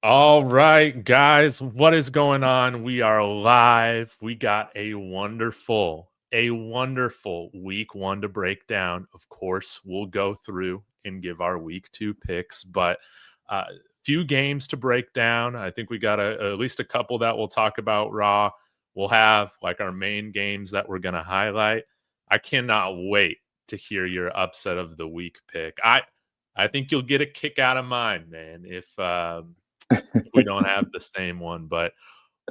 All right, guys, what is going on? We are live. We got a wonderful week one to break down. Of course, we'll go through and give our week two picks, but few games to break down. I think we got at least a couple that we'll talk about raw. We'll have like our main games that we're going to highlight. I cannot wait to hear your upset of the week pick. I think you'll get a kick out of mine, man. If we don't have the same one. But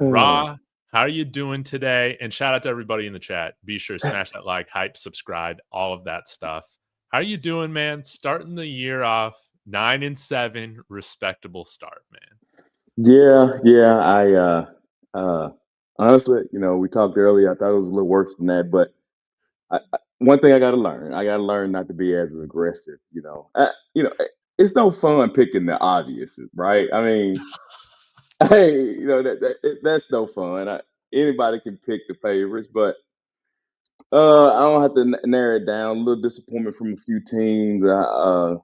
Uh, Ra, how are you doing today? And shout out to everybody in the chat. Be sure to smash that like, hype, subscribe, all of that stuff. How are you doing, man? Starting the year off 9-7, respectable start, man. yeah. Uh, Honestly, we talked earlier. I thought it was a little worse than that, but one thing I got to learn not to be as aggressive. It's no fun picking the obvious, right? I mean, hey, that's no fun. Anybody can pick the favorites, but I don't have to narrow it down. A little disappointment from a few teams. I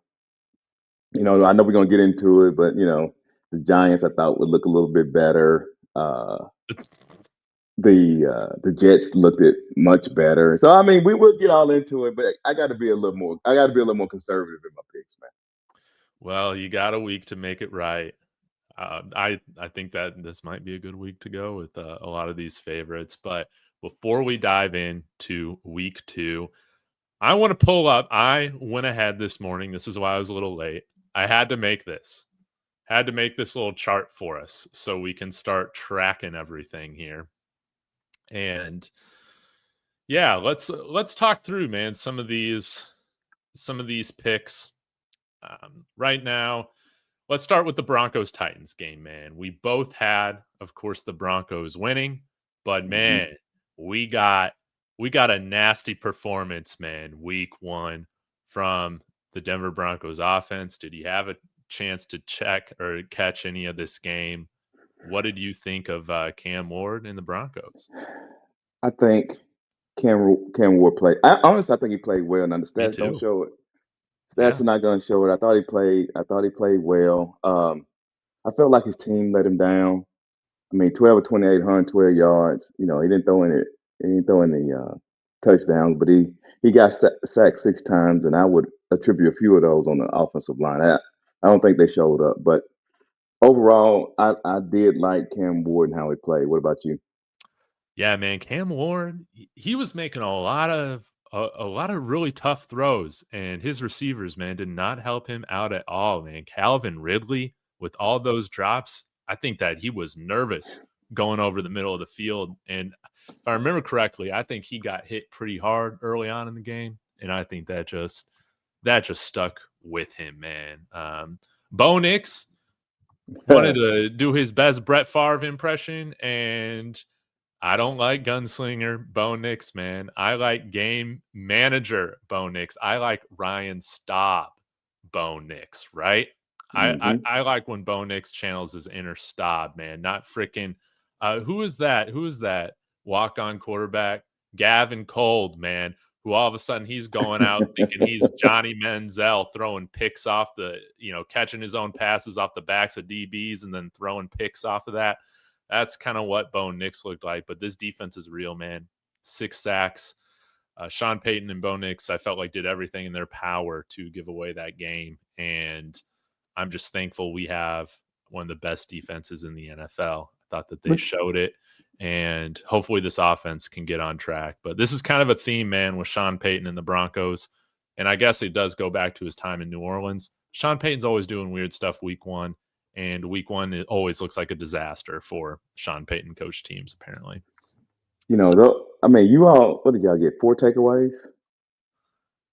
know we're gonna get into it, but the Giants I thought would look a little bit better. The Jets looked it much better. So I mean, we will get all into it, but I got to be a little more. I got to be a little more conservative in my picks, man. Well, you got a week to make it right. I think that this might be a good week to go with a lot of these favorites. But before we dive into week two, I want to pull up. I went ahead this morning. This is why I was a little late. I had to make this. Had to make this little chart for us so we can start tracking everything here. And yeah, let's talk through, man, some of these picks. Right now, let's start with the Broncos Titans game, man. We both had, of course, the Broncos winning, but Hmm. man, we got we got a nasty performance, man, week one from the Denver Broncos offense. Did you have a chance to check or catch any of this game? What did you think of Cam Ward and the Broncos? I think Cam Ward played. Honestly, I think he played well. Now the Me stats don't too. show it. Stats Yeah. are not going to show it. I thought he played. I thought he played well. I felt like his team let him down. I mean, 12 or 28, 112 yards. He didn't throw any. He didn't throw any touchdowns, but he got sacked 6 times, and I would attribute a few of those on the offensive line. I don't think they showed up, but overall, I did like Cam Ward and how he played. What about you? Yeah, man, Cam Ward, he was making a lot of really tough throws, and his receivers, man, did not help him out at all, man. Calvin Ridley with all those drops, I think that he was nervous going over the middle of the field, and if I remember correctly, I think he got hit pretty hard early on in the game, and I think that just stuck with him, man. Bo Nix wanted to do his best Brett Favre impression, and I don't like gunslinger Bo Nix, man. I like game manager Bo Nix. I like Ryan Staub Bo Nix, right? I, I Hmm. I like when Bo Nix channels his inner Staub, man. Not freaking who is that? Who is that walk on quarterback? Gavin Cold, man. Who all of a sudden he's going out thinking he's Johnny Manziel throwing picks off catching his own passes off the backs of DBs and then throwing picks off of that. That's kind of what Bo Nix looked like. But this defense is real, man. 6 sacks. Sean Payton and Bo Nix, I felt like did everything in their power to give away that game. And I'm just thankful we have one of the best defenses in the NFL. I thought that they showed it. And hopefully this offense can get on track. But this is kind of a theme, man, with Sean Payton and the Broncos. And I guess it does go back to his time in New Orleans. Sean Payton's always doing weird stuff week one. And week one, it always looks like a disaster for Sean Payton coach teams, apparently. So, I mean, you all. What did y'all get? 4 takeaways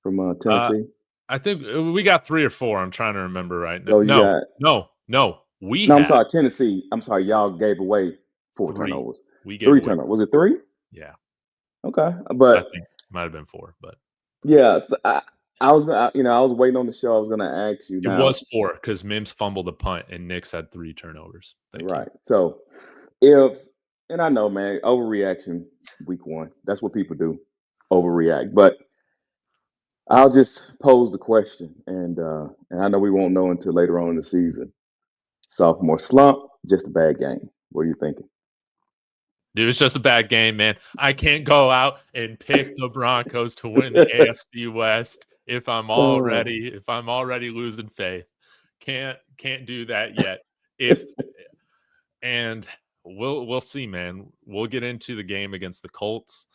from uh, Tennessee. I think we got 3 or 4. I'm trying to remember right now. So you No, got. no, no. We No, I'm had sorry, Tennessee. I'm sorry, y'all gave away four 3. turnovers. We gave Three away turnovers. 4. Was it three? Yeah, Okay, I but think it might have been 4, but yeah, so I was gonna. I was waiting on the show. I was gonna ask you it now. was 4 because Mims fumbled a punt and Knicks had 3 turnovers. Thank you. Right. So if and I know, man, overreaction week one. That's what people do, overreact. But I'll just pose the question, and I know we won't know until later on in the season. Sophomore slump, just a bad game. What are you thinking? Dude, it's just a bad game, man. I can't go out and pick the Broncos to win the AFC West if I'm already losing faith. Can't do that yet. If and we'll see, man. We'll get into the game against the Colts.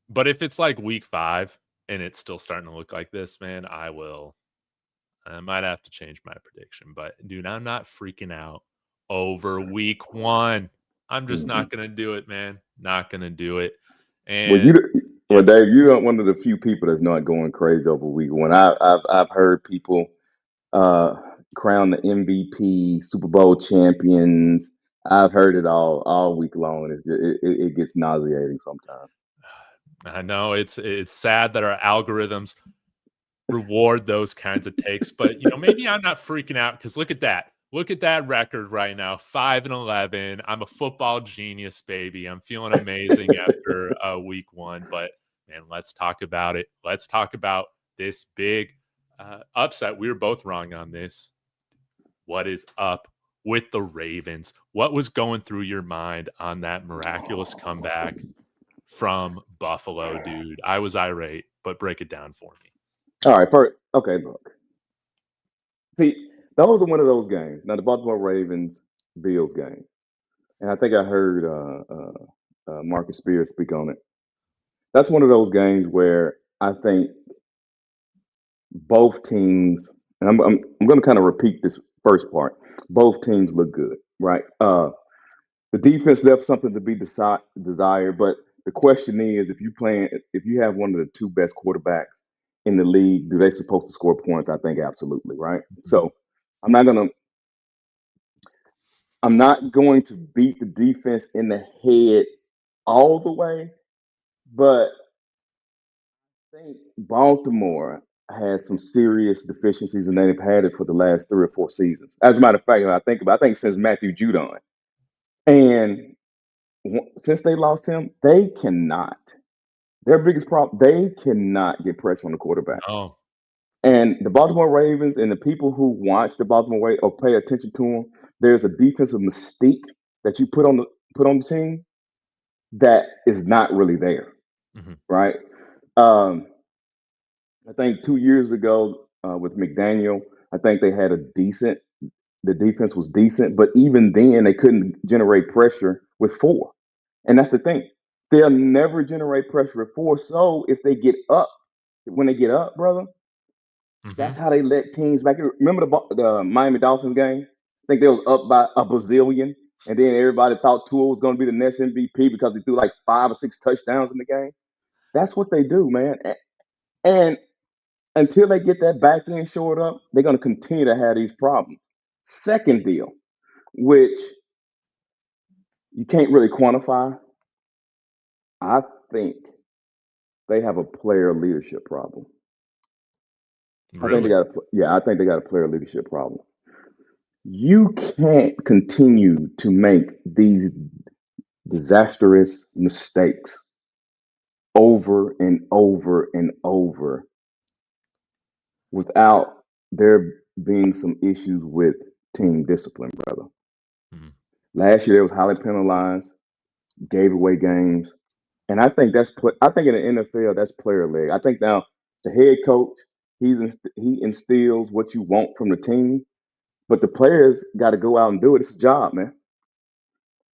But if it's like week 5 and it's still starting to look like this, man, I might have to change my prediction. But dude, I'm not freaking out over week 1. I'm just Mhm. not gonna do it, man. Not gonna do it. Well, And yeah, Dave, you're one of the few people that's not going crazy over week 1. I've heard people crown the MVP, Super Bowl champions. I've heard it all week long. It gets nauseating sometimes. I know it's sad that our algorithms reward those kinds of takes, but maybe I'm not freaking out because look at that. Look at that record right now, 5-11. I'm a football genius, baby. I'm feeling amazing after week 1. But man, let's talk about it. Let's talk about this big upset. We were both wrong on this. What is up with the Ravens? What was going through your mind on that miraculous comeback from Buffalo, dude? I was irate, but break it down for me. All right, first, okay, look. See, those are one of those games. Now, the Baltimore Ravens Bills game, and I think I heard Marcus Spears speak on it. That's one of those games where I think both teams, and I'm going to kind of repeat this first part. Both teams look good, right? The defense left something to be desired, but the question is, if you have one of the two best quarterbacks in the league, do they supposed to score points? I think absolutely, right? So I'm not gonna I'm not going to beat the defense in the head all the way, but I think Baltimore has some serious deficiencies, and they've had it for the last 3 or 4 seasons. As a matter of fact, I think since Matthew Judon, and since they lost him, they cannot. Their biggest problem, they cannot get pressure on the quarterback. No. And the Baltimore Ravens and the people who watch the Baltimore Ravens or pay attention to them, there's a defensive mystique that you put on the team that is not really there, Mhm. right? Um, I think 2 years ago with McDaniel, I think they had the defense was decent, but even then they couldn't generate pressure with 4. And that's the thing. They'll never generate pressure with 4. So if they get up, when they get up, brother, that's Mhm. how they let teams back. Remember the Miami Dolphins game? I think they was up by a bazillion, and then everybody thought Tua was going to be the next MVP because he threw like 5 or 6 touchdowns in the game. That's what they do, man. And until they get that back end shored up, they're going to continue to have these problems. Second deal, which you can't really quantify, I think they have a player leadership problem. Really? I think they got a player leadership problem. You can't continue to make these disastrous mistakes over and over and over without there being some issues with team discipline, brother. Mhm. Last year, they was highly penalized, gave away games, and I think I think in the NFL that's player leg. I think now the head coach he instills what you want from the team, but the players got to go out and do it. It's a job, man.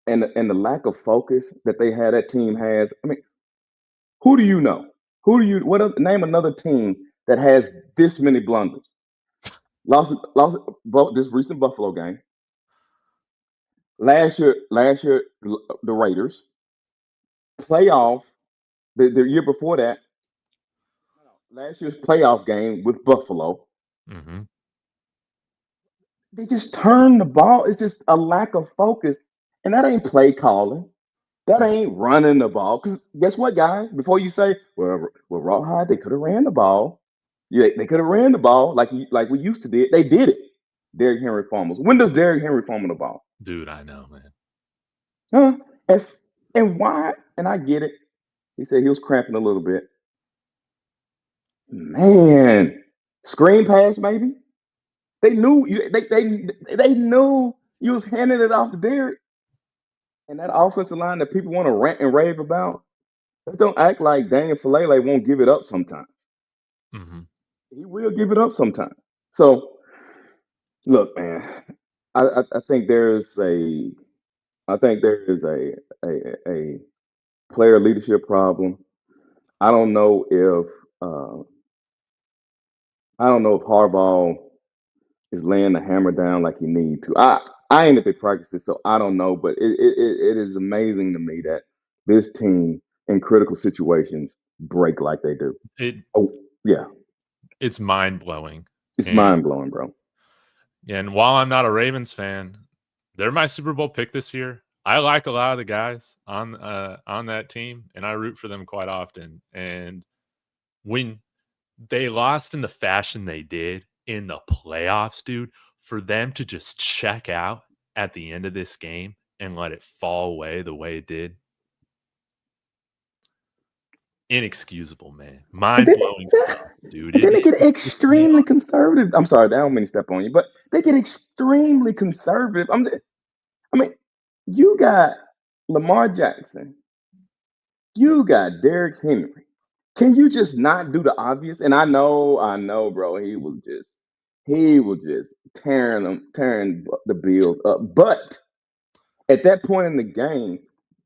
And the lack of focus that that team has. I mean, who do you know? Name another team that has this many blunders? Lost this recent Buffalo game. Last year the Raiders playoff. The year before that, last year's playoff game with Buffalo. Mhm. They just turn the ball. It's just a lack of focus, and that ain't play calling. That Mhm. ain't running the ball. Because guess what, guys? Before you say, well, Rawhide, they could have ran the ball. Yeah, they could have ran the ball like we used to did. They did it. Derrick Henry fumbles. When does Derrick Henry fumble the ball? Dude, I know, man. Huh? And why? And I get it. He said he was cramping a little bit. Man, screen pass maybe. They knew you. They knew you was handing it off to Derek, and that offensive line that people want to rant and rave about. Let's don't act like Daniel Falele won't give it up sometimes. Mhm. He will give it up sometimes. So look, man, I think there is a player leadership problem. I don't know if uh, I don't know if Harbaugh is laying the hammer down like he need to. I ain't at the practices, so I don't know. But it is amazing to me that this team in critical situations break like they do. It Oh yeah, it's mind-blowing, it's and mind blowing, bro. while I'm not a Ravens fan, they're my Super Bowl pick this year. I like a lot of the guys on that team, and I root for them quite often, and when they lost in the fashion they did in the playoffs, dude, for them to just check out at the end of this game and let it fall away the way it did, inexcusable, man. But then, Mind-blowing stuff, dude. but then they get Pissed me extremely off. conservative. I'm sorry, I don't mean to step on you, but they get extremely conservative. I mean, you got Lamar Jackson, you got Derrick Henry. Can you just not do the obvious? And I know, bro. He was just tearing the Bills up. But at that point in the game,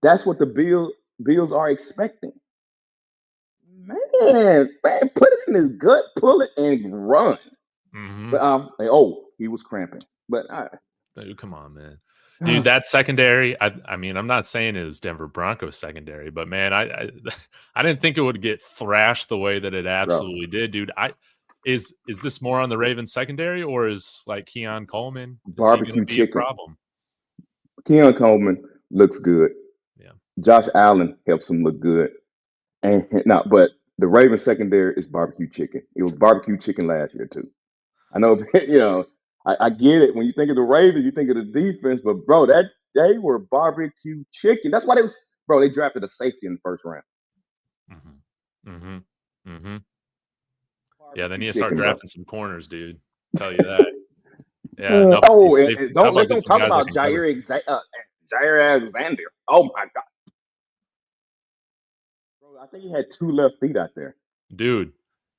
that's what the Bills are expecting. Man, put it in his gut, pull it, and run. But Mhm. he was cramping. But Dude, come on, man. Dude, that secondary, I mean, I'm not saying it was Denver Broncos secondary, but man, I didn't think it would get thrashed the way that it bro, absolutely did, dude. Is this more on the Ravens secondary, or is like Keon Coleman, is he gonna barbecue be a chicken. problem? Keon Coleman looks good. Yeah. Josh Allen helps him look good. And no, but the Ravens secondary is barbecue chicken. It was barbecue chicken last year too. I know, I get it. When you think of the Ravens, you think of the defense, but bro, that they were barbecue chicken. That's why bro. They drafted a safety in the first round. Mhm. Mhm. Mhm. Yeah, they Barbecue need to start chicken, bro. drafting some corners, dude. Tell you that. Yeah, no, they And how about let's get don't some talk guys that about can cover? Jair Alexander. Oh my god, bro! I think he had two left feet out there. Dude,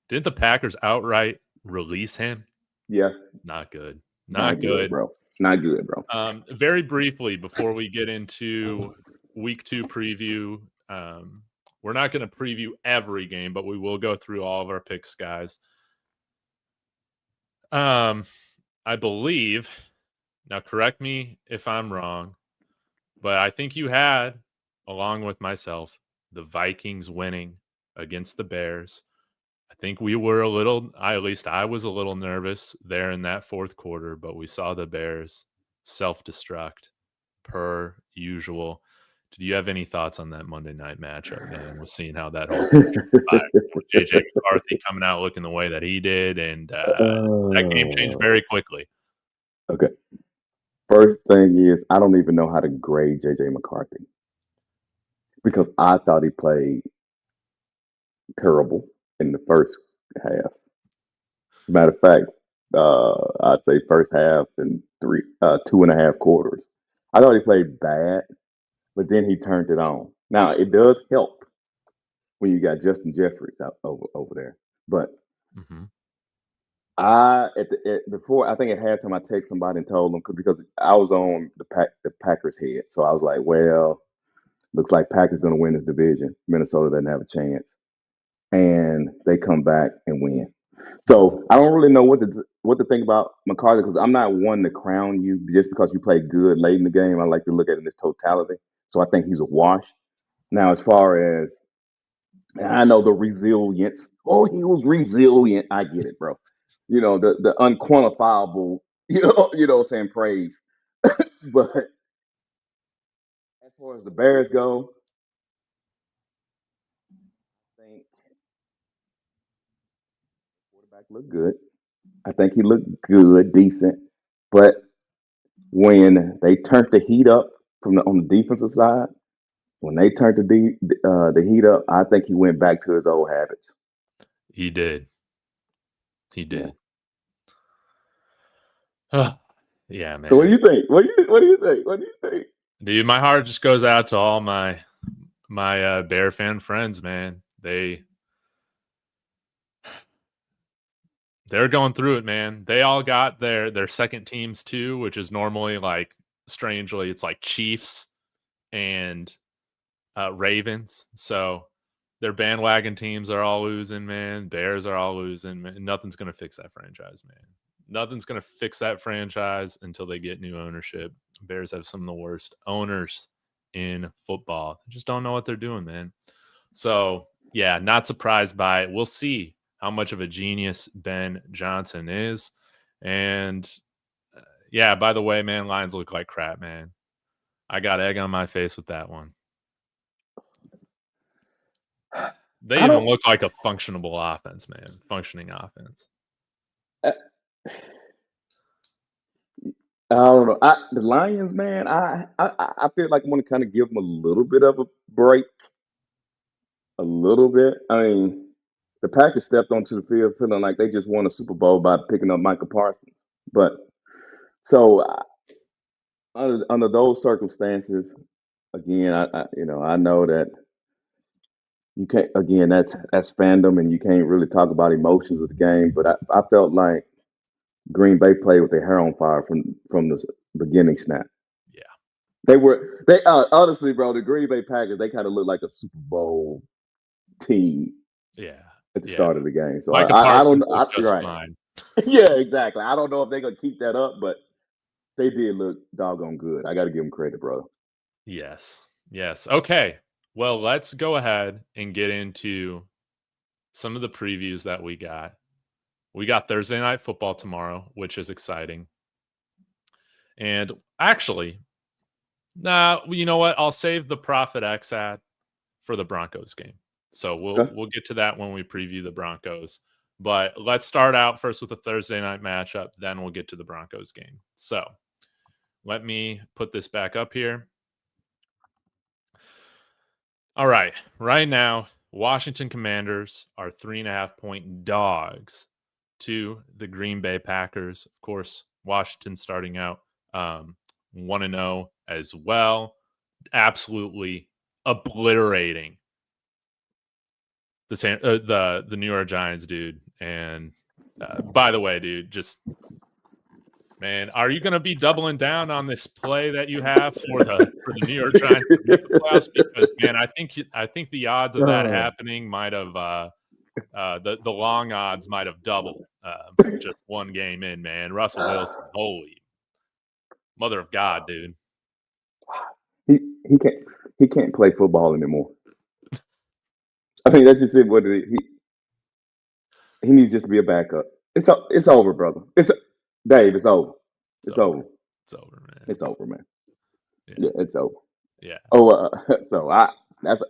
didn't the Packers outright release him? Yeah, Not good. not Not good, good. bro. Not good, bro. Very briefly before we get into week 2 preview, we're not going to preview every game, but we will go through all of our picks, guys. I believe, now correct me if I'm wrong, but I think you had, along with myself, the Vikings winning against the Bears. I think we were at least I was a little nervous there in that fourth quarter, but we saw the Bears self-destruct per usual. Did you have any thoughts on that Monday night matchup, man? Was seeing how that whole thing transpired with JJ McCarthy coming out looking the way that he did, and that game changed Uh, very quickly. okay. First thing is, I don't even know how to grade JJ McCarthy because I thought he played terrible in the first half. As a matter of fact, I'd say first half and 2.5 quarters. I thought he played bad, but then he turned it on. Now it does help when you got Justin Jeffries out over there, but Mhm. before I think at halftime I texted somebody and told them because I was on the Packers head, so I was like, well, looks like Packers going to win this division. Minnesota doesn't have a chance, and they come back and win. So I don't really know what to think about McCarthy because I'm not one to crown you just because you played good late in the game. I like to look at it in its totality. So I think he's a wash. Now, as far as I know, the resilience. Oh, he was resilient. I get it, bro. The unquantifiable. What I'm saying, praise. But as far as the Bears go, I think quarterback looked good. I think he looked good, decent. But when they turned the heat up on the defensive side, when they turned the heat up, I think he went back to his old habits. He did. He Yeah. did. Yeah, So what do man. you think? What do you think? What do you think? Dude, my heart just goes out to all my Bear fan friends, man. They're going through it, man. They all got their second teams too, which is normally like strangely, it's like Chiefs and Ravens. So their bandwagon teams are all losing, man. Bears are all losing, man. Nothing's gonna fix that franchise, man. Nothing's gonna fix that franchise until they get new ownership. Bears have some of the worst owners in football. Just don't know what they're doing, man. So yeah, not surprised by it. We'll see how much of a genius Ben Johnson is. And yeah, by the way, man, Lions look like crap, man. I got egg on my face with that one. They I even don't. look like a functionable offense, man. Functioning offense. I, I don't know. The Lions, man. I feel like I want to kind of give them a little bit of a break, a little bit. I mean, the Packers stepped onto the field feeling like they just won a Super Bowl by picking up Michael Parsons. But so under those circumstances, again, I know that you can't. Again, that's fandom, and you can't really talk about emotions of the game. But I felt like Green Bay played with their hair on fire from the beginning snap. Yeah. They honestly, bro, the Green Bay Packers, they kind of look like a Super Bowl team Yeah. at the Yeah. start of the game. So Micah I don't Parsons looked just right. fine. Yeah, exactly. I don't know if they're gonna keep that up, but they did look doggone good. I got to give them credit, brother. Yes. Yes. Okay. Well, let's go ahead and get into some of the previews that we got. We got Thursday night football tomorrow, which is exciting. And actually, nah, you know what? I'll save the Profit X ad for the Broncos game. So Okay. we'll get to that when we preview the Broncos. But let's start out first with the Thursday night matchup, then we'll get to the Broncos game. So let me put this back up here. All right. Right now, Washington Commanders are 3.5-point dogs to the Green Bay Packers. Of course, Washington starting out 1-0 as well. Absolutely obliterating the New York Giants, dude. And by the way, dude, just man, are you going to be doubling down on this play that you have for the New York Giants to make the playoffs? Because man, I think the odds of that Oh, happening might have the long odds might have doubled just one game in. Man, Russell Wilson, holy mother of God, dude. he he can't he can't play football anymore. I mean, that's just it. What it is. He needs just to be a backup. It's over, brother. Dave. It's over. It's It's over. over. It's over, man. It's over, man. Yeah, Yeah, it's over. yeah. Oh, so that's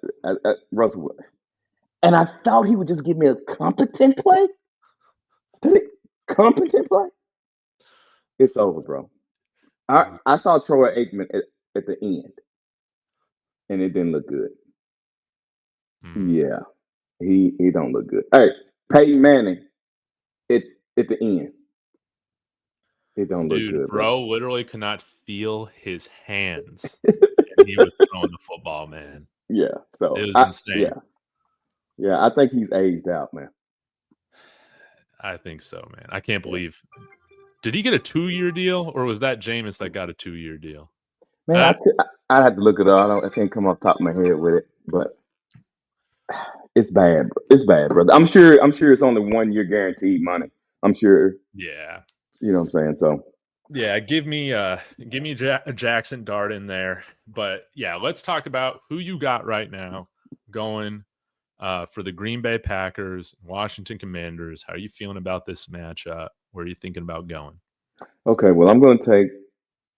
Russell, and I thought he would just give me a competent play. Did it competent play? It's over, bro. I saw Troy Aikman at the end, and it didn't look good. Mm. Yeah, he don't look good. Hey, Peyton Manning at at the end, it don't look Dude, good, bro. bro literally could not feel his hands, and he was throwing the football, man. Yeah, It so was insane. I think he's aged out, man. I think so, man. I can't believe. Did he get a 2-year deal, or was that Jameis that got a 2-year deal? Man, That I'd have to look it up. I can't come off the top of my head with it, but it's bad. It's bad, brother. I'm sure it's only 1 year guaranteed money. I'm sure. yeah. You know what I'm saying? So Yeah, give me Jackson Dart in there. But yeah, let's talk about who you got right now going for the Green Bay Packers, Washington Commanders. How are you feeling about this matchup? Where are you thinking about going? okay, well I'm gonna take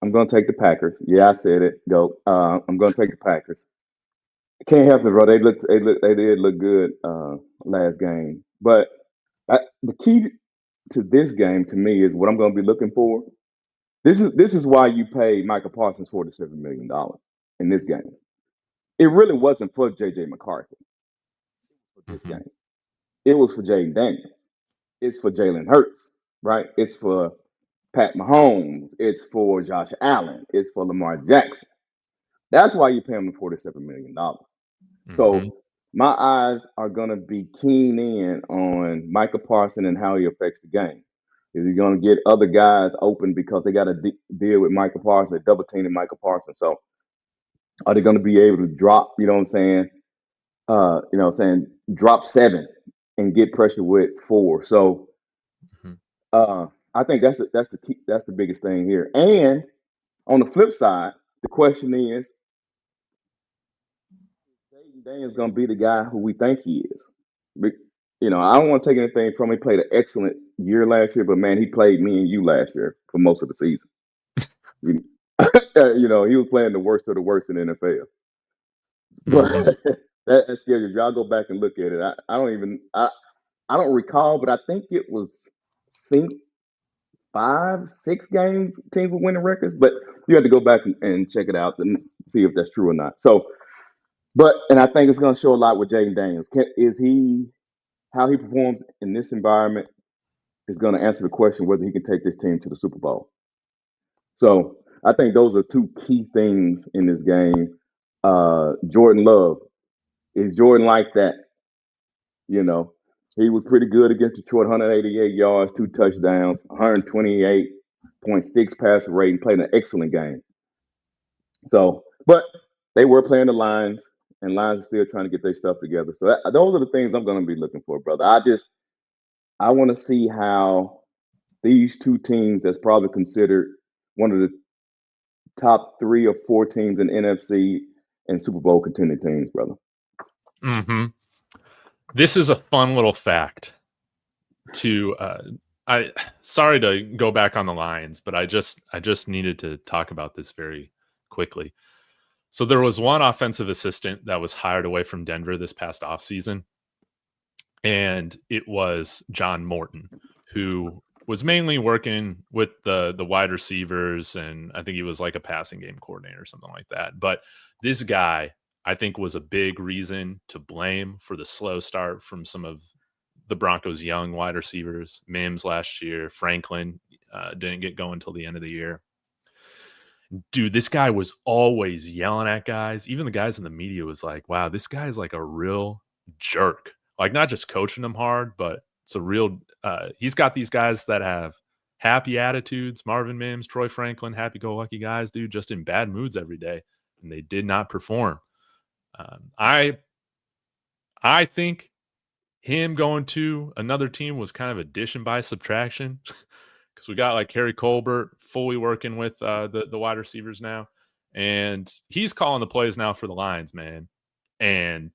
the Packers. Yeah, I said it. Go. I'm gonna take the Packers. Can't help it, bro. They did look good last game. But the key to this game to me is what I'm gonna be looking for. This is why you pay Michael Parsons $47 million in this game. It really wasn't for JJ McCarthy for this Hmm. game. It was for Jaden Daniels. It's for Jalen Hurts, right? It's for Pat Mahomes. It's for Josh Allen. It's for Lamar Jackson. That's why you pay him $47 million. Hmm. So my eyes are gonna be keen in on Micah Parsons and how he affects the game. Is he gonna get other guys open because they got to deal with Micah Parsons, they're double teaming Micah Parsons? So are they gonna be able to drop? You know what I'm saying? Drop seven and get pressure with four. So Hmm. I think that's the key, that's the biggest thing here. And on the flip side, the question is, Jaden Daniels going to be the guy who we think he is. I don't want to take anything from him. He played an excellent year last year, but man, he played me and you last year for most of the season. You, he was playing the worst of the worst in the NFL. But Hmm. that's scary. If y'all go back and look at it, I don't recall, but I think it was sync 5, 6 games teams were winning records. But you have to go back and check it out and see if that's true or not. So, and I think it's going to show a lot with Jaden Daniels. How he performs in this environment is going to answer the question whether he can take this team to the Super Bowl. So I think those are two key things in this game. Jordan Love, is Jordan like that? You know, he was pretty good against Detroit, 188 yards, 2 touchdowns, 128.6 passer rating, played an excellent game. So, but they were playing the Lions, and Lions are still trying to get their stuff together. So those are the things I'm going to be looking for, brother. I want to see how these two teams that's probably considered one of the top 3 or 4 teams in NFC and Super Bowl contending teams, brother. Hmm. This is a fun little fact to I sorry to go back on the Lions, but I just needed to talk about this very quickly. So there was one offensive assistant that was hired away from Denver this past offseason, and it was John Morton, who was mainly working with the wide receivers, and I think he was like a passing game coordinator or something like that. But this guy, I think, was a big reason to blame for the slow start from some of the Broncos' young wide receivers. Mims last year, Franklin didn't get going until the end of the year. Dude, this guy was always yelling at guys. Even the guys in the media was like, wow, this guy's like a real jerk. Like, not just coaching them hard, but it's a real he's got these guys that have happy attitudes. Marvin Mims, Troy Franklin, happy-go-lucky guys, dude, just in bad moods every day. And they did not perform. I think him going to another team was kind of addition by subtraction because we got like Harry Colbert fully working with the wide receivers now, and he's calling the plays now for the Lions, man. And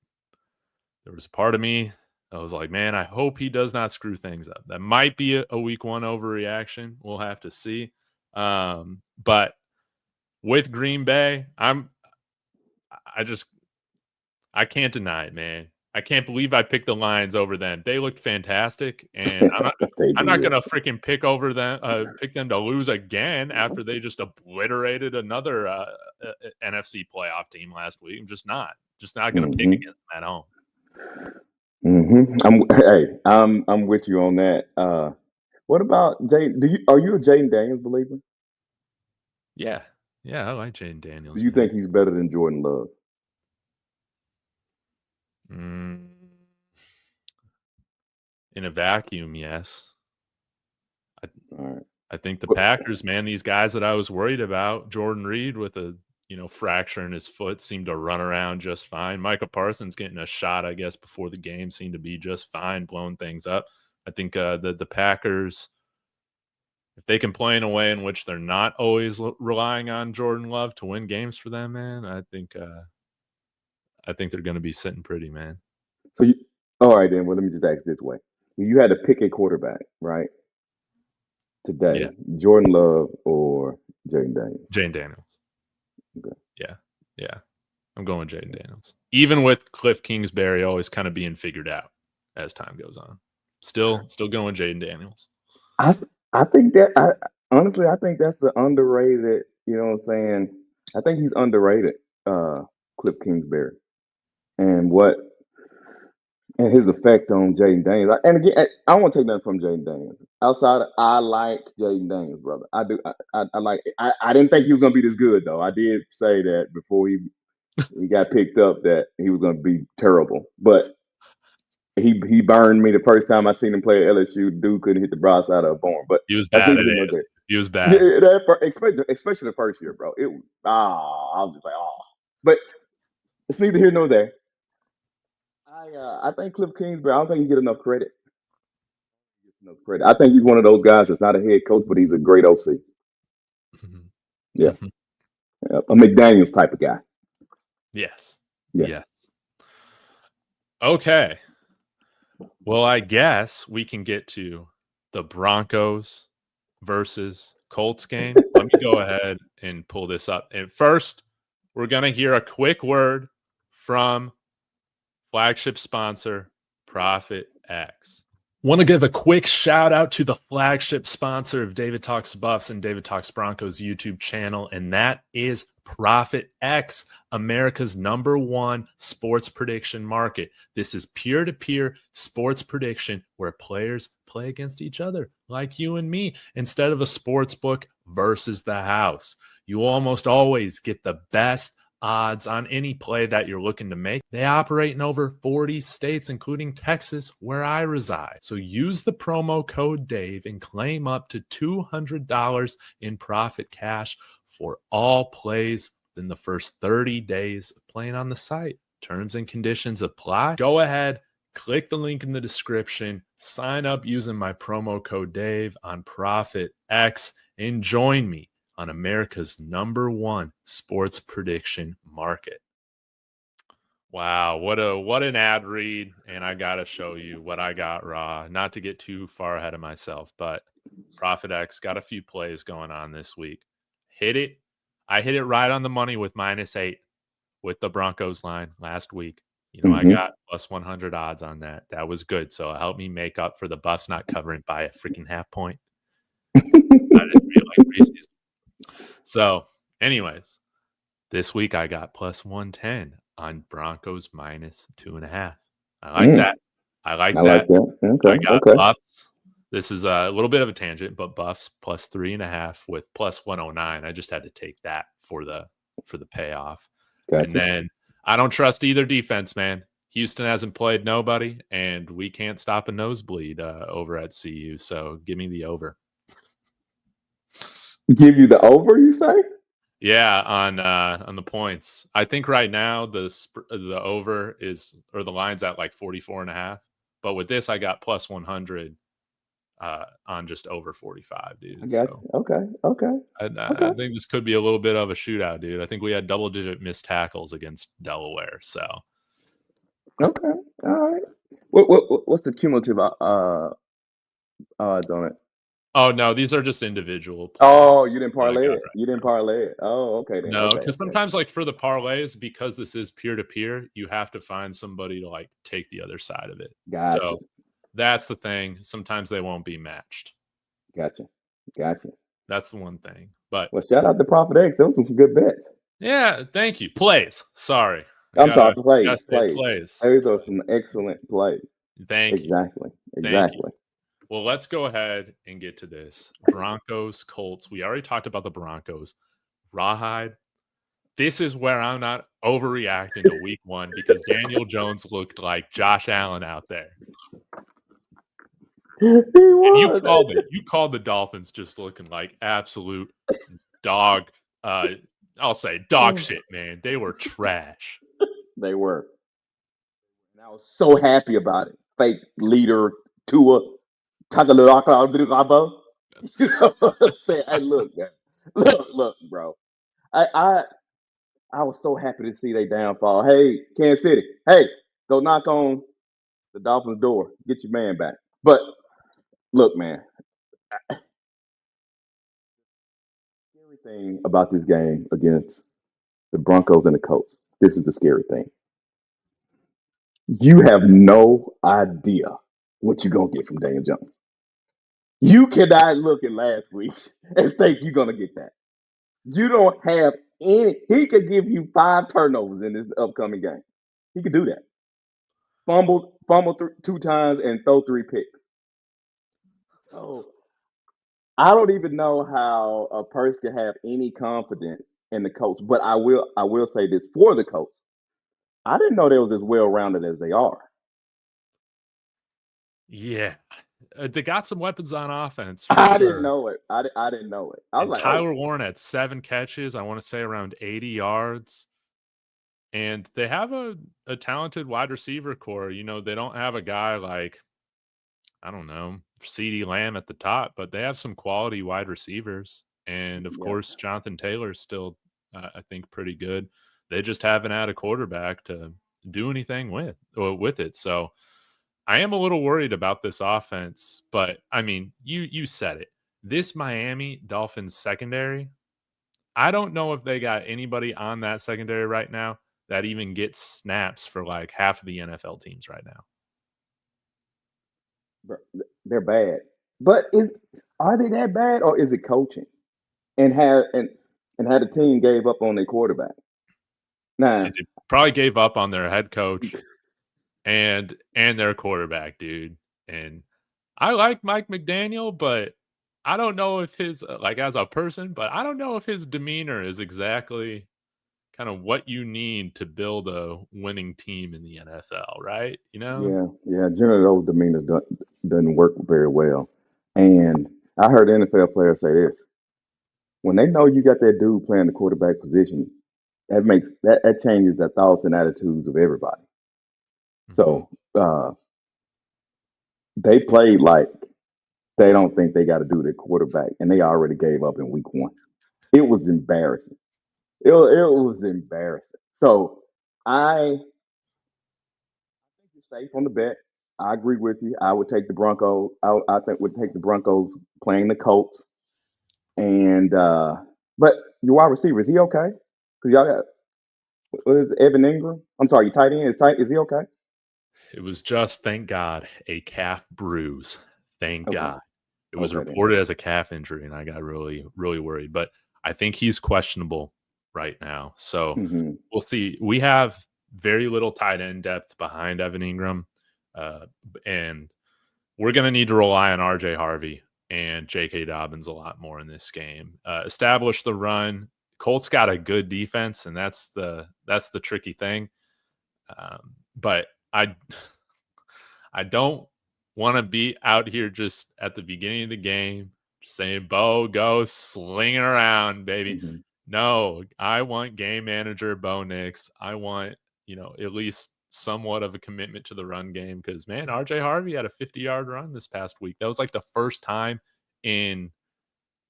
there was a part of me that was like, man, I hope he does not screw things up. That might be a week one overreaction. We'll have to see. But with Green Bay, I just I can't deny it, man. I can't believe I picked the Lions over them. They looked fantastic, and They I'm not did. gonna freaking pick them to lose again after they just obliterated another NFC playoff team last week. I'm just not gonna pick Mm-hmm. against them at home. Mm-hmm. I'm with you on that. What about Jay? Are you a Jaden Daniels believer? Yeah, yeah, I like Jaden Do Daniels, you man. think he's better than Jordan Love? Mm, in a vacuum, yes. I All right. I think the But, Packers, man, these guys that I was worried about, Jordan Reed with a fracture in his foot, seemed to run around just fine. Micah Parsons getting a shot, I guess, before the game seemed to be just fine, blowing things up. I think the Packers, if they can play in a way in which they're not always relying on Jordan Love to win games for them, man, I think they're going to be sitting pretty, man. so you, all right then. Well, let me just ask this way: you had to pick a quarterback, right? Yeah, Today, Jordan Love or Jaden Daniels? Jane Daniels. Okay. Yeah, yeah. I'm going Jaden Daniels. Even with Cliff Kingsbury always kind of being figured out as time goes on. Still going Jaden Daniels. I I think that honestly I think that's the underrated. You know what I'm saying? I think he's underrated. Cliff Kingsbury and what and his effect on Jaden Daniels. And again, I don't want to take nothing from Jaden Daniels. Outside, I like Jaden Daniels, brother. I do. I like. I didn't think he was going to be this good, though. I did say that before he got picked up that he was going to be terrible, but he burned me the first time I seen him play at LSU. Dude couldn't hit the broad side of a barn, but He was that's bad neither at here nor it. there. He was bad. Yeah, especially the first year, bro. It was I was just like but it's neither here nor there. I think Cliff Kingsbury. I don't think he get enough credit. He gets enough credit. I think he's one of those guys that's not a head coach, but he's a great OC. Mhm. Yeah, Mhm. a McDaniel's type of guy. Yes. Yeah. Yes. Okay. Well, I guess we can get to the Broncos versus Colts game. Let me go ahead and pull this up. And first, we're going to hear a quick word from flagship sponsor, Profit X. Want to give a quick shout out to the flagship sponsor of David Talks Buffs and David Talks Broncos YouTube channel, and that is Profit X, America's #1 sports prediction market. This is peer-to-peer sports prediction where players play against each other, like you and me, instead of a sports book versus the house. You almost always get the best odds on any play that you're looking to make. They operate in over 40 states, including Texas, where I reside. So use the promo code Dave and claim up to $200 in profit cash for all plays in the first 30 days of playing on the site. Terms and conditions apply. Go ahead, click the link in the description, sign up using my promo code Dave on Profit X, and join me on America's #1 sports prediction market. Wow, what an ad read, and I gotta show you what I got raw. Not to get too far ahead of myself, but Profit X got a few plays going on this week. Hit it. I hit it right on the money with -8 with the Broncos line last week. I got plus 100 odds on that. That was good. So it helped me make up for the Buffs not covering by a freaking half point. I didn't feel like preseason. So, anyways, this week I got plus 110 on Broncos -2.5. I like that. I like I like that. that. I Okay. got Okay. Buffs. This is a little bit of a tangent, but Buffs plus 3.5 with plus 109. I just had to take that for the payoff. And Gotcha. then I don't trust either defense, man. Houston hasn't played nobody, and we can't stop a nosebleed over at CU. So give me the over. Give you the over, you say? Yeah, on the points. I think right now the over is, or the line's at like 44.5. But with this, I got plus 100 on just over 45, I dude. got So you. Okay. Okay. I Okay. think this could be a little bit of a shootout, dude. I think we had double-digit missed tackles against Delaware. So Okay. All right. What's the cumulative odds on it? oh no, these are just individual plays Oh, you didn't that I parlay got it. You didn't parlay it. Oh, okay then. No, Okay. because Okay. sometimes, like, for the parlays, because this is peer-to-peer, you have to find somebody to, like, take the other side of it. Gotcha. So, that's the thing. Sometimes they won't be matched. Gotcha. Gotcha. That's the one thing. But, Well, shout out to Prophet X. Those were some good bets. yeah, thank you. Plays. Sorry. I I'm sorry. gotta Plays. say it, Plays. plays. Those are some excellent plays. Thank you. Exactly. Thank you. Exactly. Well, let's go ahead and get to this. Broncos, Colts. We already talked about the Broncos. Rawhide. This is where I'm not overreacting to week 1 because Daniel Jones looked like Josh Allen out there. He And was. you called the Dolphins just looking like absolute dog, I'll say dog shit, man. They were trash. They were. And I was so happy about it. Fake leader Tua Tagalog. You know what I'm saying? Hey, look, man. Look, bro. I I was so happy to see their downfall. Hey, Kansas City. Hey, go knock on the Dolphins' door. Get your man back. But look, man. Scary thing about this game against the Broncos and the Colts. This is the scary thing. You have no idea what you're gonna get from Daniel Jones. You cannot look at last week and think you're gonna get that. You don't have any. He could give you 5 turnovers in this upcoming game. He could do that. fumble 2 times, and throw 3 picks. So I don't even know how a person can have any confidence in the coach. But I will say this for the coach. I didn't know they was as well rounded as they are. Yeah. They got some weapons on offense for I didn't sure. know it. I didn't know it. I was And like, oh Tyler Warren had 7 catches, I wanna say around 80 yards, and they have a talented wide receiver core. They don't have a guy like, I don't know, CeeDee Lamb at the top, but they have some quality wide receivers, and, of yeah, course, Jonathan Taylor's still, I think, pretty good. They just haven't had a quarterback to do anything with it, so I am a little worried about this offense, but, I mean, you said it. This Miami Dolphins secondary, I don't know if they got anybody on that secondary right now that even gets snaps for, like, half of the NFL teams right now. bro, they're bad. But are they that bad, or is it coaching and had the team gave up on their quarterback? Nah, They probably gave up on their head coach and their quarterback, dude, and I like Mike McDaniel, but I don't know if his, like, as a person, but I don't know if his demeanor is exactly kind of what you need to build a winning team in the NFL, right? yeah. Generally, those demeanors doesn't work very well. And I heard NFL players say this: when they know you got that dude playing the quarterback position, that changes the thoughts and attitudes of everybody. Mhm. So they played like they don't think they got to do their quarterback, and they already gave up in week 1. It was embarrassing. It was embarrassing. So I think you're safe on the bet. I agree with you. I would take the Broncos. I think would take the Broncos playing the Colts. And but your wide receiver, is he okay? Because y'all got what is it, Evan Ingram? I'm sorry, your tight end is tight. Is he okay? It was just, thank God, a calf bruise. Thank Okay. God. It was Okay then. reported as a calf injury, and I got really, really worried, but I think he's questionable right now. So Hmm. we'll see. We have very little tight end depth behind Evan Ingram, and we're going to need to rely on RJ Harvey and J.K. Dobbins a lot more in this game. Establish the run. Colts got a good defense, and that's the tricky thing. But I don't want to be out here just at the beginning of the game just saying, Bo, go slinging around, baby. Hmm. No, I want game manager Bo Nix. I want, at least somewhat of a commitment to the run game because, man, RJ Harvey had a 50-yard run this past week. That was like the first time in,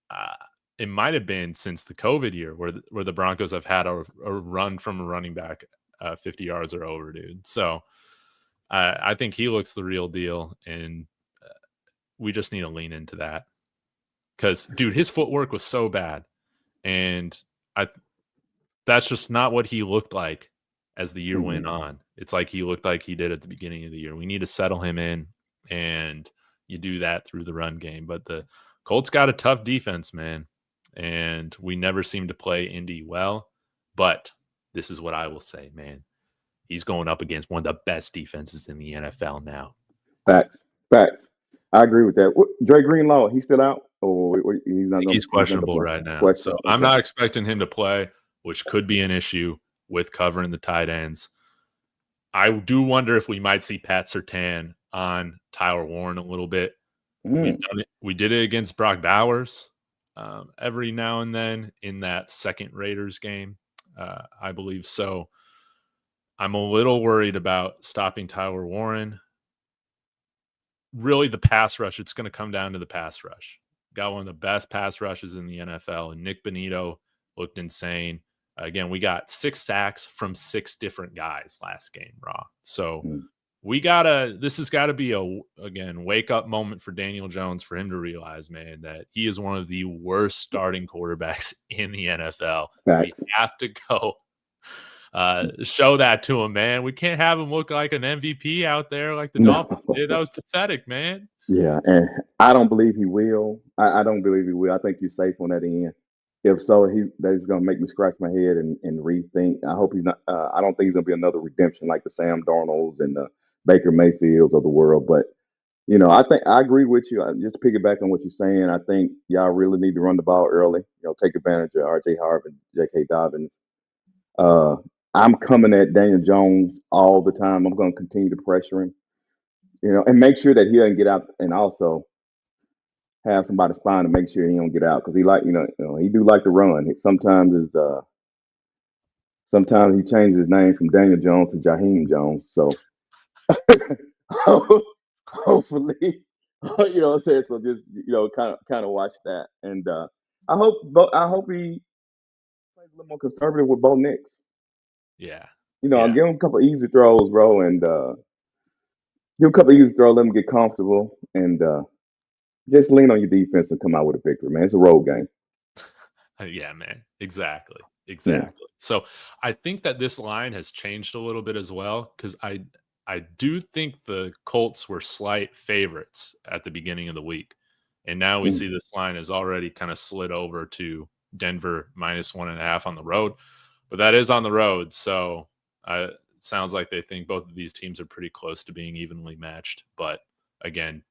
uh, it might have been since the COVID year where the Broncos have had a run from a running back 50 yards or over, dude. So, I think he looks the real deal, and we just need to lean into that. Because, dude, his footwork was so bad, and I that's just not what he looked like as the year went Hmm. on. It's like he looked like he did at the beginning of the year. We need to settle him in, and you do that through the run game. But the Colts got a tough defense, man, and we never seem to play Indy well. But this is what I will say, man. He's going up against one of the best defenses in the NFL now. Facts. Facts. I agree with that. Dre Greenlaw, he's still out, or he's not gonna He's he's not gonna questionable play. right now, so Questionable. I'm Okay. not expecting him to play, which could be an issue with covering the tight ends. I do wonder if we might see Pat Surtain on Tyler Warren a little bit. We've Mm. done it. We did it against Brock Bowers every now and then in that second Raiders game, I believe. So I'm a little worried about stopping Tyler Warren. Really, the pass rush, it's going to come down to the pass rush. Got one of the best pass rushes in the NFL, and Nick Bonito looked insane. Again, we got 6 sacks from 6 different guys last game, Raw. So Mm. this has got to be again, wake up moment for Daniel Jones for him to realize, man, that he is one of the worst starting quarterbacks in the NFL. We Facts. have to go show that to him, man. We can't have him look like an MVP out there like the No. Dolphins did. That was pathetic, man. Yeah, and I don't believe he will. I don't believe he will. I think you're safe on that end. If so, that's gonna make me scratch my head and rethink. I hope he's not. I don't think he's gonna be another redemption like the Sam Darnolds and the Baker Mayfields of the world. But I think I agree with you. Just to piggyback on what you're saying, I think y'all really need to run the ball early. Take advantage of R.J. Harvin, J.K. Dobbins. Uh, I'm coming at Daniel Jones all the time. I'm going to continue to pressure him, and make sure that he doesn't get out, and also have somebody spine to make sure he don't get out because he like, he do like to run. Sometimes he changes his name from Daniel Jones to Jaheim Jones. So hopefully, what I'm saying. So just kind of watch that, and I hope he plays a little more conservative with Bo Nix. Yeah. I'll Yeah. give him a couple easy throws, bro, and give him a couple easy throws, let him get comfortable, and just lean on your defense and come out with a victory, man. It's a road game. Yeah, man. Exactly. Yeah. Exactly. So I think that this line has changed a little bit as well because I do think the Colts were slight favorites at the beginning of the week. And now we Mm. see this line has already kind of slid over to Denver -1.5 on the road. But that is on the road. So it sounds like they think both of these teams are pretty close to being evenly matched. But again,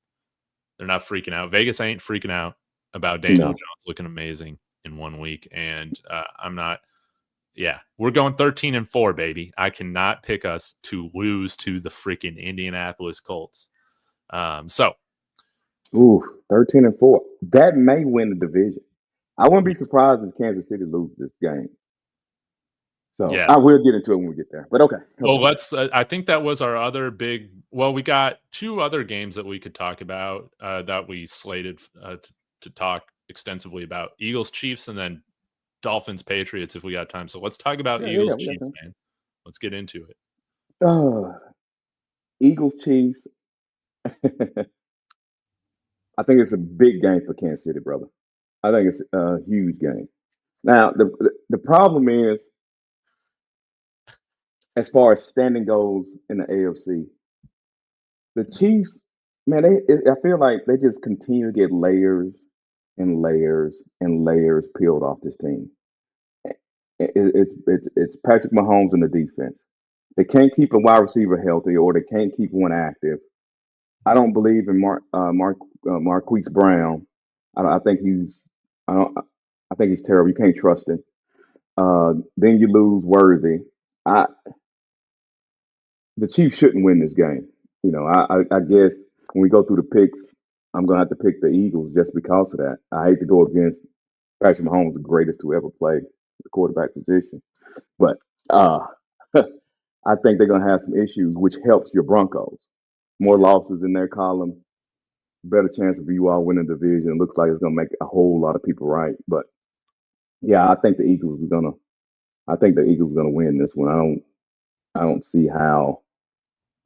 they're not freaking out. Vegas ain't freaking out about Daniel No. Jones looking amazing in 1 week. And I'm not. Yeah, we're going 13-4, baby. I cannot pick us to lose to the freaking Indianapolis Colts. So Ooh, 13-4. That may win the division. I wouldn't be surprised if Kansas City loses this game. So yeah. I will get into it when we get there. But okay. Well, let's. I think that was our other big. Well, we got two other games that we could talk about that we slated to talk extensively about: Eagles, Chiefs, and then Dolphins, Patriots. If we got time, so let's talk about Yeah, Eagles, we got Chiefs, time. man. Let's get into it. Eagles, Chiefs. I think it's a big game for Kansas City, brother. I think it's a huge game. Now, the problem is, as far as standing goes in the AFC, the Chiefs, man, I feel like they just continue to get layers and layers and layers peeled off this team. It's Patrick Mahomes and the defense. They can't keep a wide receiver healthy, or they can't keep one active. I don't believe in Marquise Brown. I think he's I don't I think he's terrible. You can't trust him. Then you lose Worthy. I The Chiefs shouldn't win this game. I guess when we go through the picks, I'm gonna have to pick the Eagles just because of that. I hate to go against Patrick Mahomes, the greatest to ever play the quarterback position, but uh, I think they're gonna have some issues, which helps your Broncos. More Yeah. losses in their column, better chance of you all winning the division. It looks like it's gonna make a whole lot of people right. But yeah, I think the Eagles are gonna. I think the Eagles are gonna win this one. I don't see how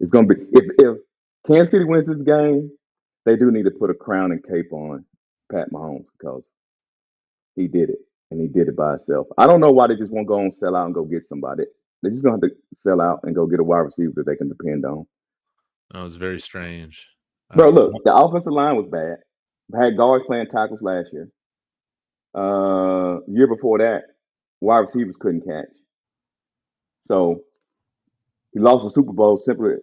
it's gonna be. If Kansas City wins this game, they do need to put a crown and cape on Pat Mahomes because he did it and he did it by himself. I don't know why they just won't go and sell out and go get somebody. They're just gonna have to sell out and go get a wide receiver that they can depend on. That was very strange. Bro, look, the offensive line was bad. Had guards playing tackles last year. Year before that, wide receivers couldn't catch. So he lost the Super Bowl simply.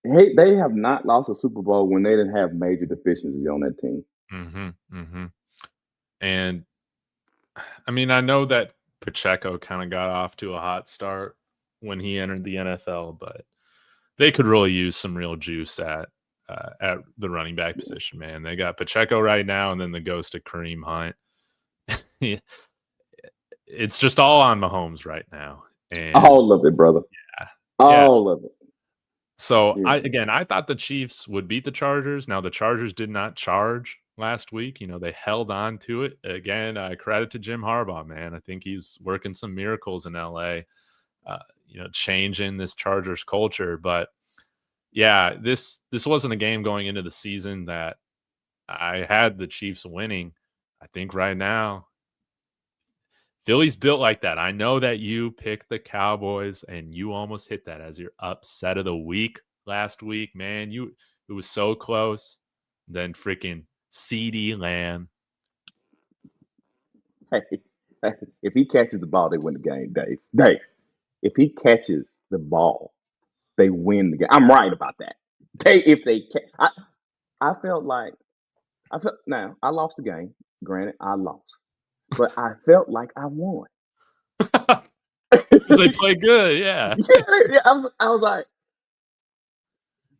Hey, they have not lost a Super Bowl when they didn't have major deficiencies on that team. Mm-hmm. Mm-hmm. And I mean, I know that Pacheco kind of got off to a hot start when he entered the NFL, but they could really use some real juice at the running back position, man. They got Pacheco right now, and then the ghost of Kareem Hunt. It's just all on Mahomes right now, and All of it, brother. yeah, yeah. All of it. So Yeah. I thought the Chiefs would beat the Chargers. Now the Chargers did not charge last week. They held on to it. Again, credit to Jim Harbaugh, man. I think he's working some miracles in LA, changing this Chargers culture. But yeah, this wasn't a game going into the season that I had the Chiefs winning. I think right now Philly's built like that. I know that you picked the Cowboys and you almost hit that as your upset of the week last week, man. It was so close. Then freaking CeeDee Lamb. Hey, hey, if he catches the ball, they win the game, Dave. Dave, if he catches the ball, they win the game. I'm right about that. If they can, I felt like now I lost the game. Granted, I lost, but I felt like I won. Because they play good, yeah. Yeah, I was like,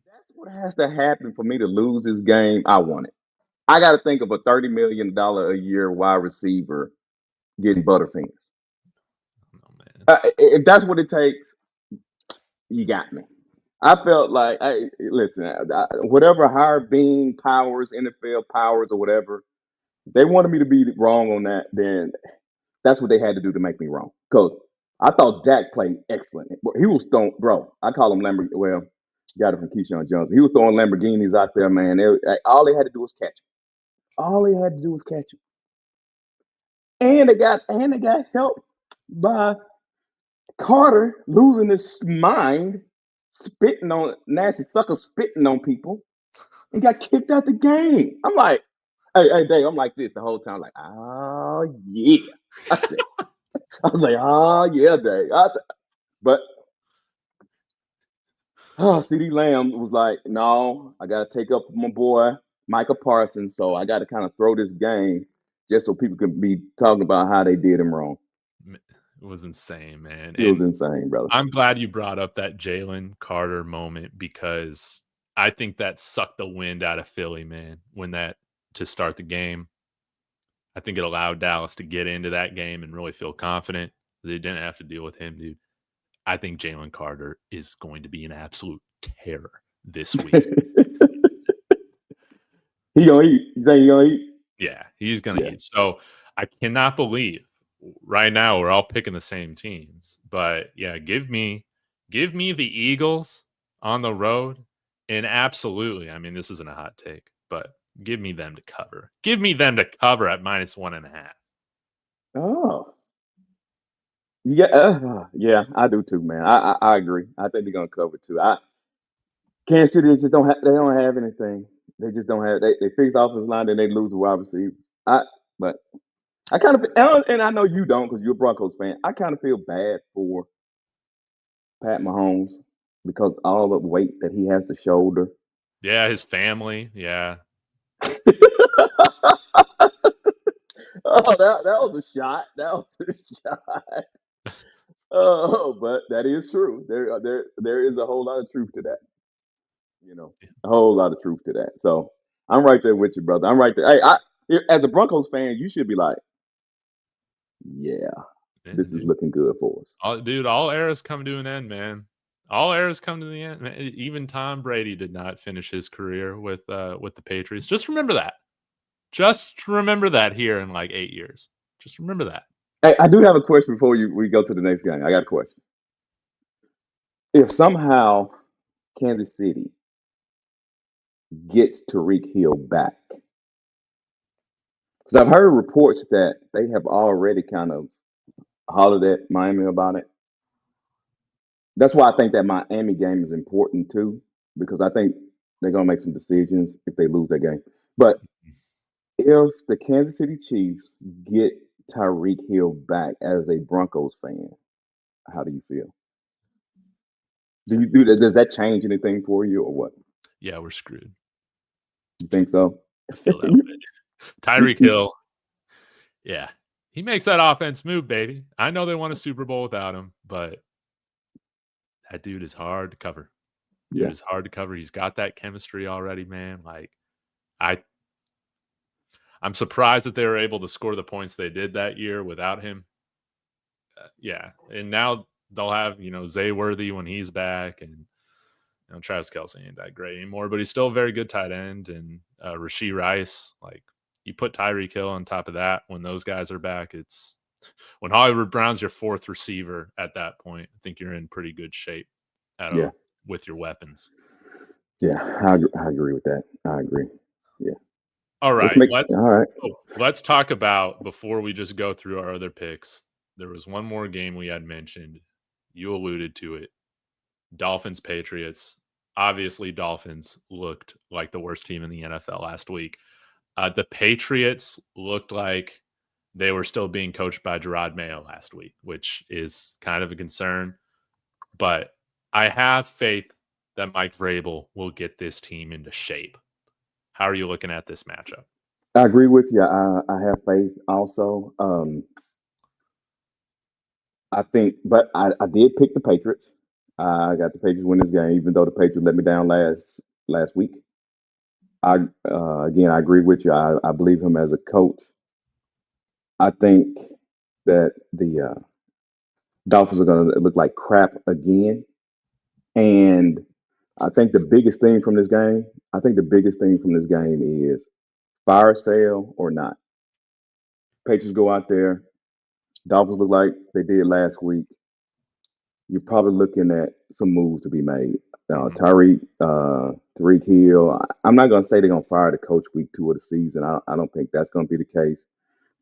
that's what has to happen for me to lose this game. I won it. I got to think of a $30 million a year wide receiver getting Butterfingers. Oh, man. If that's what it takes, you got me. I felt like, listen, whatever higher being powers, NFL powers, or whatever, they wanted me to be wrong on that. Then that's what they had to do to make me wrong. Because I thought Dak played excellent. He was throwing, bro. I call him Lamborghini. Well, got it from Keyshawn Johnson. He was throwing Lamborghinis out there, man. All they had to do was catch him. All they had to do was catch him. And they got help by Carter losing his mind, spitting on nasty sucker, spitting on people, and got kicked out the game. I'm like, hey, Dave, I'm like this the whole time, like, oh yeah. I was like, oh yeah, Dave. But CD Lamb was like, no, I got to take up my boy Micah Parsons, so I got to kind of throw this game just so people can be talking about how they did him wrong. It was insane, man. It was And insane, brother. I'm glad you brought up that Jalen Carter moment because I think that sucked the wind out of Philly, man, to start the game. I think it allowed Dallas to get into that game and really feel confident. They didn't have to deal with him, dude. I think Jalen Carter is going to be an absolute terror this week. He gonna eat. You think he gonna eat? Yeah, he's gonna eat. So I cannot believe right now we're all picking the same teams. But yeah, give me the Eagles on the road. And absolutely, I mean, this isn't a hot take, but give me them to cover. Give me them to cover at -1.5. Oh. Yeah, I do too, man. I agree. I think they're gonna cover too. Kansas City just don't have anything. They just don't have they fix offensive line, then they lose the wide receivers. But I kind of and I know you don't because you're a Broncos fan. I kind of feel bad for Pat Mahomes because all the weight that he has to shoulder. Yeah, his family. Yeah. Oh, that was a shot. That was a shot. Oh, but that is true. There is a whole lot of truth to that. You know, a whole lot of truth to that. So I'm right there with you, brother. I'm right there. Hey, as a Broncos fan, you should be like, yeah, this is looking good for us. All eras come to an end, man. All eras come to the end. Man, even Tom Brady did not finish his career with the Patriots. Just remember that. Just remember that here in like 8 years. Just remember that. Hey, I do have a question before we go to the next game. I got a question. If somehow Kansas City gets Tariq Hill back, because I've heard reports that they have already kind of hollered at Miami about it. That's why I think that Miami game is important too, because I think they're gonna make some decisions if they lose that game. But if the Kansas City Chiefs get Tyreek Hill back as a Broncos fan, how do you feel? Does that change anything for you or what? Yeah, we're screwed. You think so? I feel that way. Tyreek Hill. Yeah. He makes that offense move, baby. I know they won a Super Bowl without him, but that dude is hard to cover. Dude is hard to cover. He's got that chemistry already, man. Like I'm surprised that they were able to score the points they did that year without him. Yeah. And now they'll have, Zay Worthy when he's back, and Travis Kelce ain't that great anymore, but he's still a very good tight end. And Rashee Rice, like you put Tyreek Hill on top of that when those guys are back, it's when Hollywood Brown's your fourth receiver at that point, I think you're in pretty good shape with your weapons. Yeah, I agree with that. I agree. Yeah. All right. Let's talk about, before we just go through our other picks, there was one more game we had mentioned. You alluded to it. Dolphins, Patriots. Obviously, Dolphins looked like the worst team in the NFL last week. The Patriots looked like they were still being coached by Gerard Mayo last week, which is kind of a concern. But I have faith that Mike Vrabel will get this team into shape. How are you looking at this matchup? I agree with you. I have faith also. I think, but I did pick the Patriots. I got the Patriots win this game, even though the Patriots let me down last week. I again, I agree with you. I believe him as a coach. I think that the Dolphins are going to look like crap again, and I think the biggest thing from this game, I think the biggest thing from this game is fire sale or not. Patriots go out there. Dolphins look like they did last week. You're probably looking at some moves to be made. Mhm. Tyreek Hill. I'm not going to say they're going to fire the coach week 2 of the season. I don't think that's going to be the case.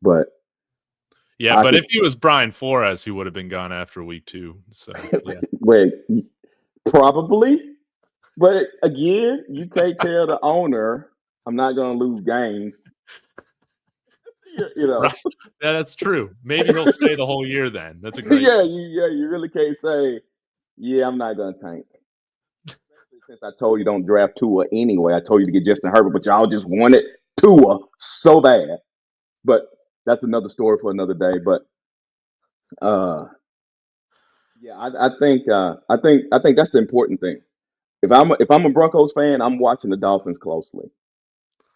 But Yeah, I but could if he was Brian Flores, he would have been gone after week 2. So yeah. wait, probably. But again, you can't tell the owner I'm not going to lose games. You Right. know, Yeah, that's true. Maybe he'll stay the whole year then. That's a great you really can't say, yeah, I'm not going to tank. Especially since I told you don't draft Tua anyway. I told you to get Justin Herbert, but y'all just wanted Tua so bad. But that's another story for another day. But uh, yeah, I think that's the important thing. If I'm a Broncos fan, I'm watching the Dolphins closely.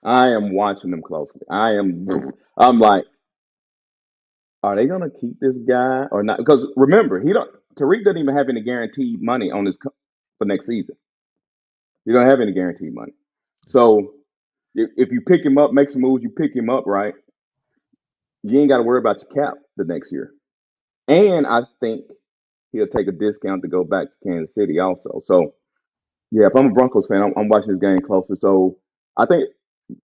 I am watching them closely. I'm like, are they gonna keep this guy or not? Because remember, he don't Tariq doesn't even have any guaranteed money on for next season. He don't have any guaranteed money. So if you pick him up, make some moves, you pick him up, right? You ain't got to worry about your cap the next year. And I think he'll take a discount to go back to Kansas City also. So yeah, if I'm a Broncos fan, I'm watching this game closely. So I think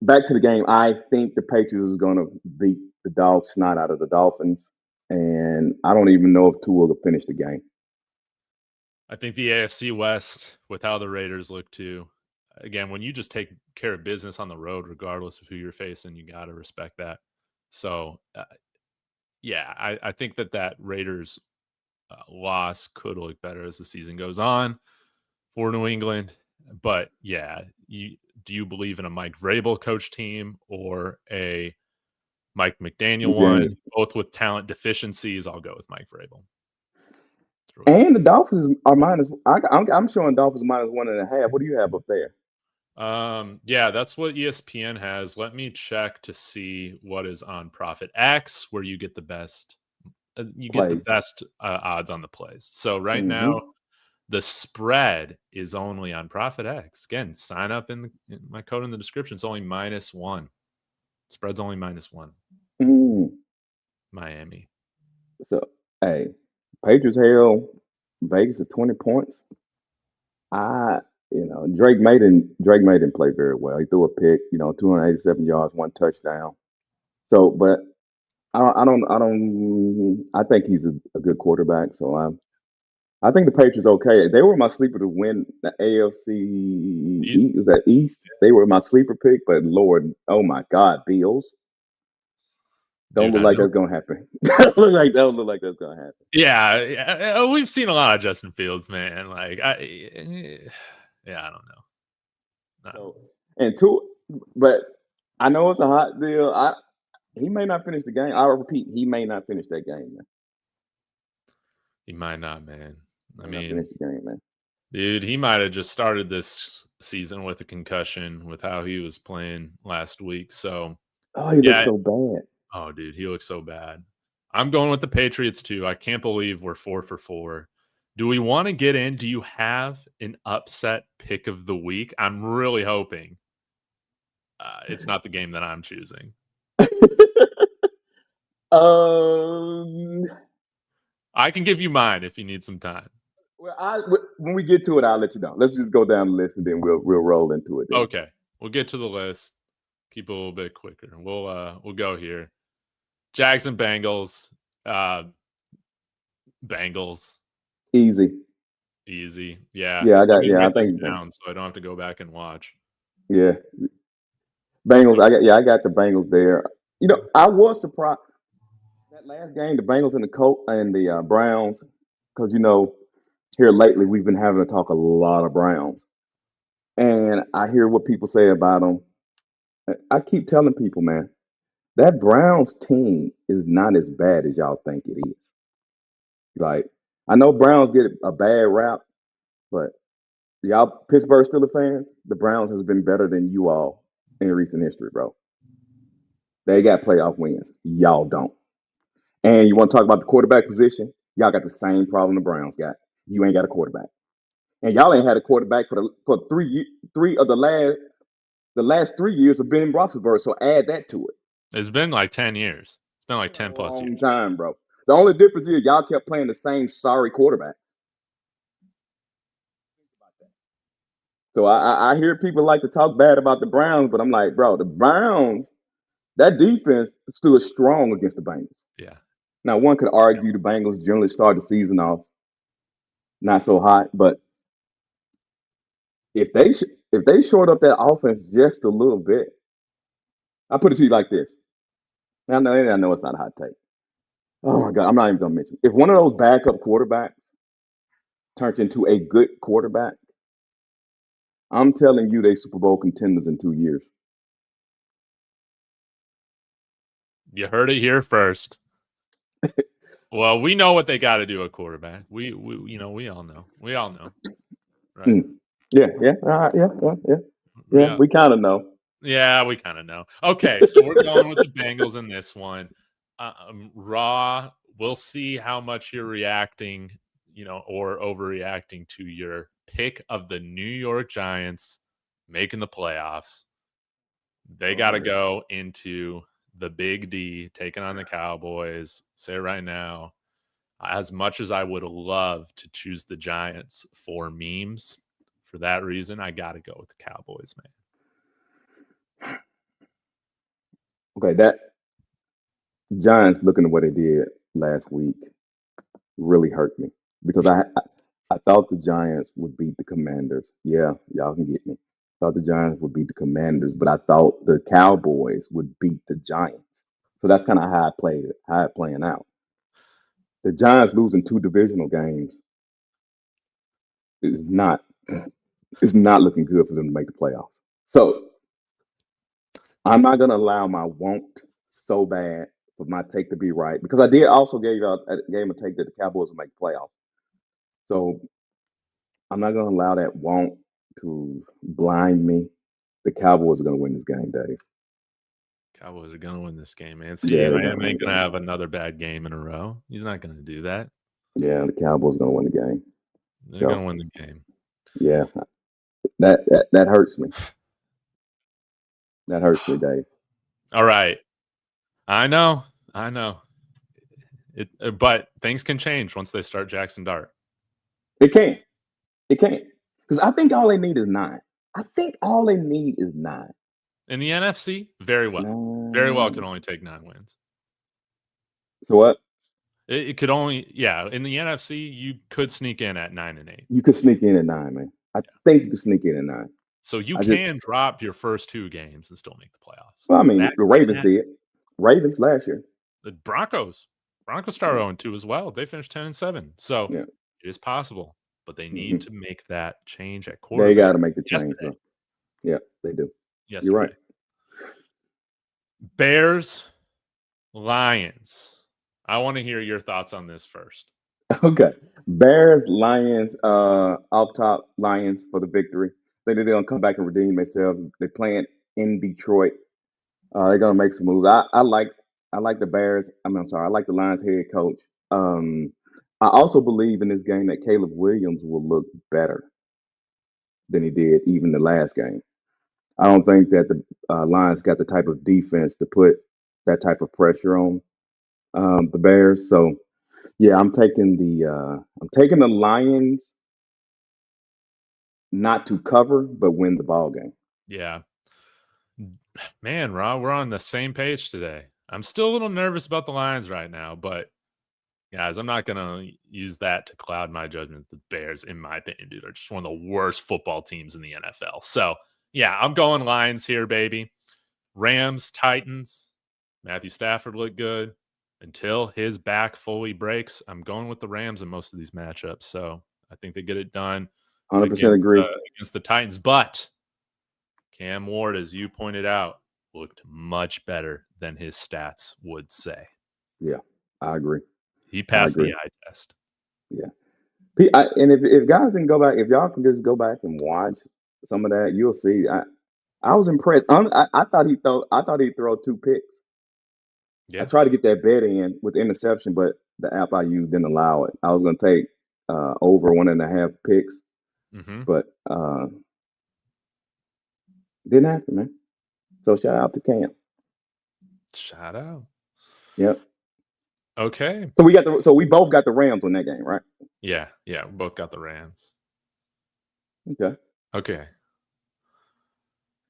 back to the game. I think the Patriots is going to beat the dog snot out of the Dolphins, and I don't even know if Tua will finish the game. I think the AFC West, with how the Raiders look too, again, when you just take care of business on the road, regardless of who you're facing, you got to respect that. So, yeah, I think that Raiders loss could look better as the season goes on for New England. But yeah, do you believe in a Mike Vrabel coach team or a Mike McDaniel McDaniel. one? Both with talent deficiencies. I'll go with Mike Vrabel. And the Dolphins are minus. I'm showing Dolphins -1.5. What do you have up there? Yeah, that's what ESPN has. Let me check to see what is on Profit X, where you get the best. You get the Plays. best odds on the plays. So right Mm-hmm. now, the spread is only on Profit X. Again, sign up in my code in the description. It's only -1. Spread's only -1. Mm. Miami. So hey, Patriots held Vegas at 20 points. I Drake May didn't play very well. He threw a pick, 287 yards, 1 touchdown. So, but I think he's a good quarterback. So I think the Patriots okay. They were my sleeper to win the AFC East? East. Was that East? They were my sleeper pick, but Lord, oh my God, Bills don't Dude, look I like know. that's gonna happen. Don't look like that's gonna happen. Yeah, we've seen a lot of Justin Fields, man. Like, yeah, I don't know. I don't So know. and two, but I know it's a hot deal. He may not finish the game. I'll repeat, he may not finish that game, man. He might not, man. He I may not mean, finish the game, man. dude, he might have just started this season with a concussion with how he was playing last week. So, Oh, he looks yeah. so bad. Oh, dude, he looks so bad. I'm going with the Patriots too. I can't believe we're 4 for 4. Do we want to get in? Do you have an upset pick of the week? I'm really hoping it's not the game that I'm choosing. um, I can give you mine if you need some time. well, when we get to it, I'll let you know. Let's just go down the list and then we'll roll into it. Then Okay, we'll get to the list. Keep it a little bit quicker. We'll go here. Jags and Bengals. Uh, Bengals. easy. Easy. Yeah. Yeah, I Let got. me Yeah, I write this think. down so I don't have to go back and watch. Yeah, Bengals. I got the Bengals there. I was surprised that last game, the Bengals and the Browns, because here lately we've been having to talk a lot of Browns, and I hear what people say about them. I keep telling people, man, that Browns team is not as bad as y'all think it is. Like, I know Browns get a bad rap, but y'all Pittsburgh Steelers fans, the Browns has been better than you all in recent history, bro. They got playoff wins. Y'all don't. And you want to talk about the quarterback position? Y'all got the same problem the Browns got. You ain't got a quarterback, and y'all ain't had a quarterback for three of the last 3 years of Ben Roethlisberger. So add that to it. It's been like 10 years. It's been It's like been a 10 plus long years. time, bro. The only difference is y'all kept playing the same sorry quarterbacks. So I hear people like to talk bad about the Browns, but I'm like, bro, the Browns, that defense stood strong against the Bengals. Yeah. Now, one could argue the Bengals generally start the season off not so hot, but if they short up that offense just a little bit, I put it to you like this. I know it's not a hot take. Oh my God, I'm not even gonna mention. If one of those backup quarterbacks turns into a good quarterback, I'm telling you, they Super Bowl contenders in 2 years. You heard it here first. Well, we know what they got to do at quarterback. We we all know. We all know. Right. Yeah. Yeah. We kind of know. Yeah, we kind of know. Okay, so we're going with the Bengals in this one. Raw, we'll see how much you're reacting, or overreacting to your pick of the New York Giants making the playoffs. They got to go into the Big D, taking on the Cowboys. Say it right now, as much as I would love to choose the Giants for memes, for that reason, I got to go with the Cowboys, man. Okay, that Giants looking at what they did last week really hurt me because I thought the Giants would beat the Commanders. Yeah, y'all can get me. Thought the Giants would beat the Commanders, but I thought the Cowboys would beat the Giants. So that's kind of how I played it, how it playing out. The Giants losing 2 divisional games is not it's not looking good for them to make the playoffs. So I'm not gonna allow my want so bad for my take to be right because I did also gave out a game of take that the Cowboys will make the playoffs. So I'm not gonna allow that want to blind me. The Cowboys are gonna win this game, Dave. Cowboys are gonna win this game, man. See, Yeah, I they're gonna win ain't the gonna game. have another bad game in a row. He's not gonna do that. Yeah, the Cowboys are gonna win the game. They're So gonna win the game. yeah, that hurts me. That hurts me, Dave. All right. I know. But things can change once they start Jackson Dart. It can't. It can't. Because I think all they need is 9. I think all they need is 9. In the NFC, very well. Very well 9. can only take 9 wins. So what? It could only, in the NFC, you could sneak in at 9-8. You could sneak in at 9, man. I think you could sneak in at 9. So you I can just, drop your first 2 games and still make the playoffs. well, I mean, That the can Ravens happen. did. Ravens last year. The Broncos started 0-2 as well. They finished 10-7. So Yeah. it is possible, but they need Hmm. to make that change at They quarterback got to make the change, yesterday. bro. Yeah, they do. You're Yesterday. right. Bears, Lions. I want to hear your thoughts on this first. Okay. Bears, Lions, off top, Lions for the victory. Think they're going to come back and redeem themselves. They're playing in Detroit. They're going to make some moves. I like the Bears. I'm sorry. I like the Lions head coach. Um, I also believe in this game that Caleb Williams will look better than he did even the last game. I don't think that the Lions got the type of defense to put that type of pressure on the Bears. So yeah, I'm taking the Lions not to cover but win the ball game. Yeah. Man, Rob, we're on the same page today. I'm still a little nervous about the Lions right now, but guys, I'm not going to use that to cloud my judgment. The Bears, in my opinion, dude, are just one of the worst football teams in the NFL. So, yeah, I'm going Lions here, baby. Rams, Titans. Matthew Stafford looked good until his back fully breaks. I'm going with the Rams in most of these matchups. So, I think they get it done 100% agree. against the Titans. But Cam Ward, as you pointed out, looked much better than his stats would say. Yeah, I agree. He passed the eye test. Yeah. And if guys didn't go back, if y'all can just go back and watch some of that, you'll see. I was impressed. I thought he'd throw 2 picks. I Yeah. tried to get that bet in with the interception, but the app I used didn't allow it. I was going to take over 1.5 picks, but didn't happen, man. So shout out to Cam. Shout out. Yep. Okay. So we both got the Rams on that game, right? Yeah, we both got the Rams. Okay.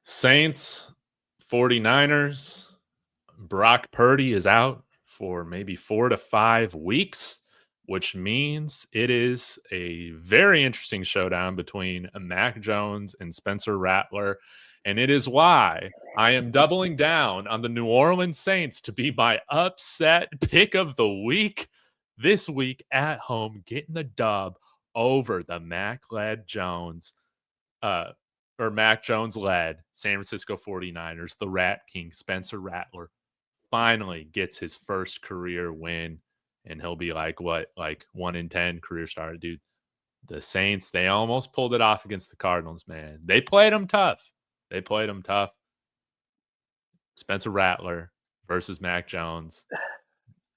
Saints, 49ers. Brock Purdy is out for maybe 4 to 5 weeks, which means it is a very interesting showdown between Mac Jones and Spencer Rattler. And it is why I am doubling down on the New Orleans Saints to be my upset pick of the week this week at home, getting the dub over the Mac Jones led San Francisco 49ers. The Rat King, Spencer Rattler, finally gets his first career win, and he'll be like 1 in 10 career starter, dude. The Saints, they almost pulled it off against the Cardinals, man. They played them tough. Spencer Rattler versus Mac Jones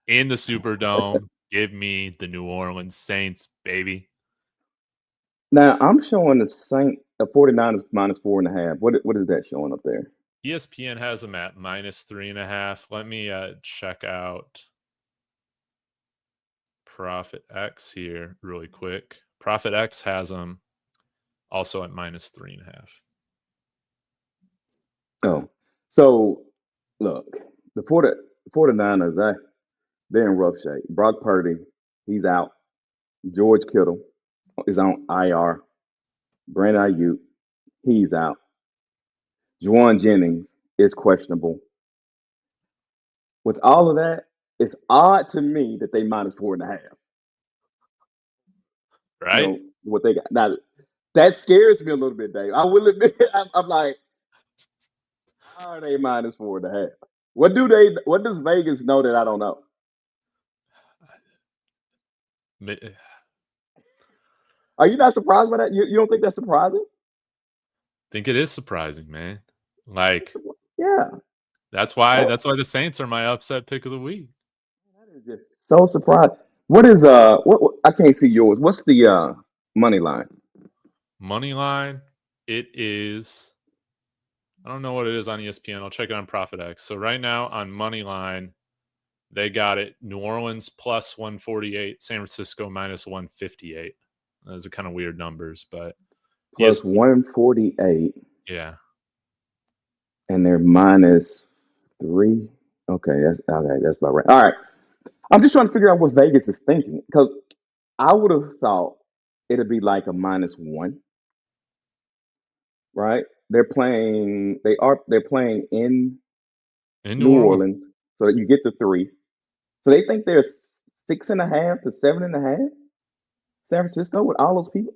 in the Superdome. Give me the New Orleans Saints, baby. Now I'm showing the 49ers minus 4.5. What is that showing up there? ESPN has them at minus 3.5. Let me check out Profit X here really quick. Profit X has them also at minus 3.5. Oh, so look, the 49ers, they're in rough shape. Brock Purdy, he's out. George Kittle is on IR. Brandon Ayuk, he's out. Juwan Jennings is questionable. With all of that, it's odd to me that they minus 4.5. Right? You know, what they got. Now, that scares me a little bit, Dave. I will admit, I'm like, how are they minus 4.5? What does Vegas know that I don't know? Are you not surprised by that? You don't think that's surprising? I think it is surprising, man. Like, yeah. That's why the Saints are my upset pick of the week. That is just so surprised. What is what I can't see yours. What's the money line? Money line, it is, I don't know what it is on ESPN. I'll check it on ProfitX. So right now on money line, they got it New Orleans plus 148, San Francisco minus 158. Those are kind of weird numbers, but plus 148. Yeah. And they're minus 3. Okay, that's about right. All right. I'm just trying to figure out what Vegas is thinking, because I would have thought it'd be like a minus 1. Right? They're playing in New Orleans, so that you get the 3. So they think they're 6.5 to 7.5. San Francisco with all those people.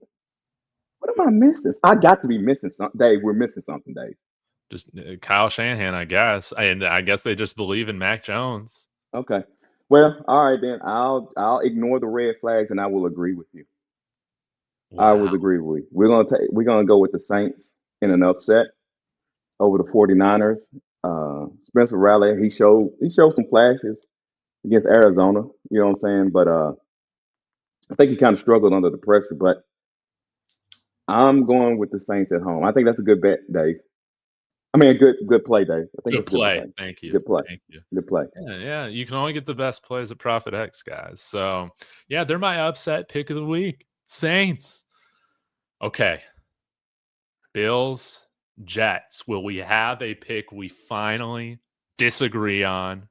What am I missing? I got to be missing something, Dave. We're missing something, Dave. Just Kyle Shanahan, I guess. And I guess they just believe in Mac Jones. Okay. Well, all right then. I'll ignore the red flags and I will agree with you. Wow. I would agree with you. We're gonna go with the Saints in an upset over the 49ers. Spencer Rattler, he showed some flashes against Arizona. You know what I'm saying? But I think he kind of struggled under the pressure. But I'm going with the Saints at home. I think that's a good bet, Dave. I mean, a good play, Dave. I think good play. Thank you. Good play. Thank you. Good play. Yeah. You can only get the best plays at Profit X, guys. So, yeah, they're my upset pick of the week. Saints. Okay. Bills, Jets. Will we have a pick we finally disagree on?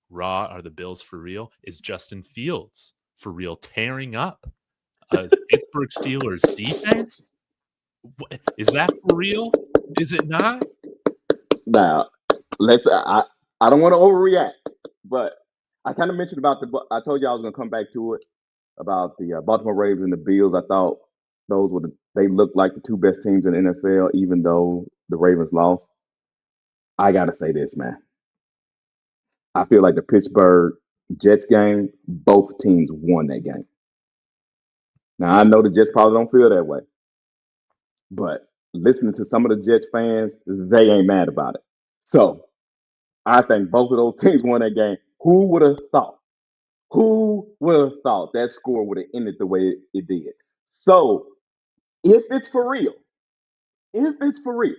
Raw, are the Bills for real? Is Justin Fields for real tearing up Pittsburgh Steelers defense? Is that for real? Is it not? Now, I don't want to overreact, but I kind of mentioned I told you I was going to come back to it about the Baltimore Ravens and the Bills. I thought They looked like the two best teams in the NFL, even though the Ravens lost. I gotta say this, man. I feel like the Pittsburgh Jets game, both teams won that game. Now I know the Jets probably don't feel that way, but listening to some of the Jets fans, they ain't mad about it. So I think both of those teams won that game. Who would have thought? Who would have thought that score would have ended the way it did? So if it's for real, if it's for real,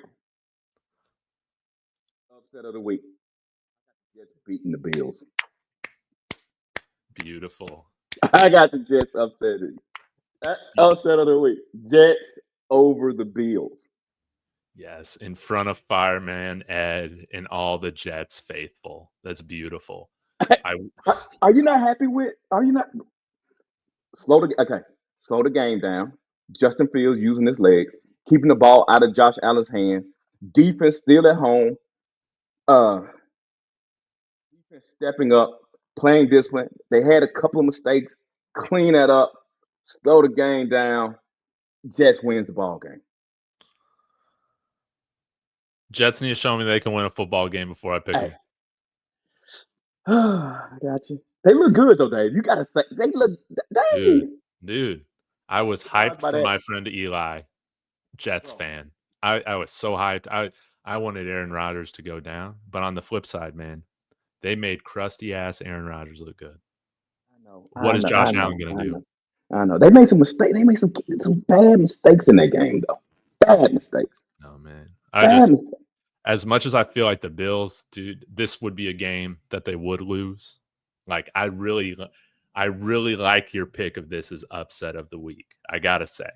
upset of the week, Jets beating the Bills. Beautiful. I got the Jets upset. Upset of the week. Jets over the Bills. Yes, in front of Fireman Ed and all the Jets faithful. That's beautiful. Are you not happy with? Are you not slow the game down. Justin Fields using his legs, keeping the ball out of Josh Allen's hands. Defense still at home. Uh, defense stepping up, playing discipline. They had a couple of mistakes. Clean that up. Slow the game down. Jets wins the ball game. Jets need to show me they can win a football game before I pick them. I got you. They look good though, Dave. You gotta say they look. Dude, I was hyped for my friend Eli, Jets fan. I was so hyped. I wanted Aaron Rodgers to go down, but on the flip side, man, they made crusty ass Aaron Rodgers look good. What is Josh Allen gonna do? I know they made some mistakes. They made some bad mistakes in that game, though. Bad mistakes. No, man. Mistakes. As much as I feel like the Bills, dude, this would be a game that they would lose. Like I really like your pick of this as upset of the week. I gotta say,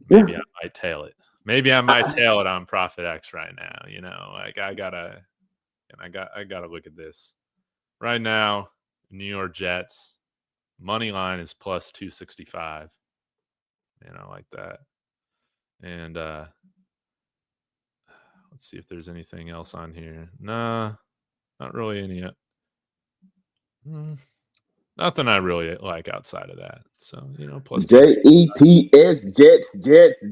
maybe I might tail it. Maybe I might tail it on Profit X right now. You know, like I gotta look at this right now. New York Jets money line is plus 265. You know, like that. And let's see if there's anything else on here. Nah, not really any. Nothing I really like outside of that. So, you know, plus Jets, Dave. Jets, Jets.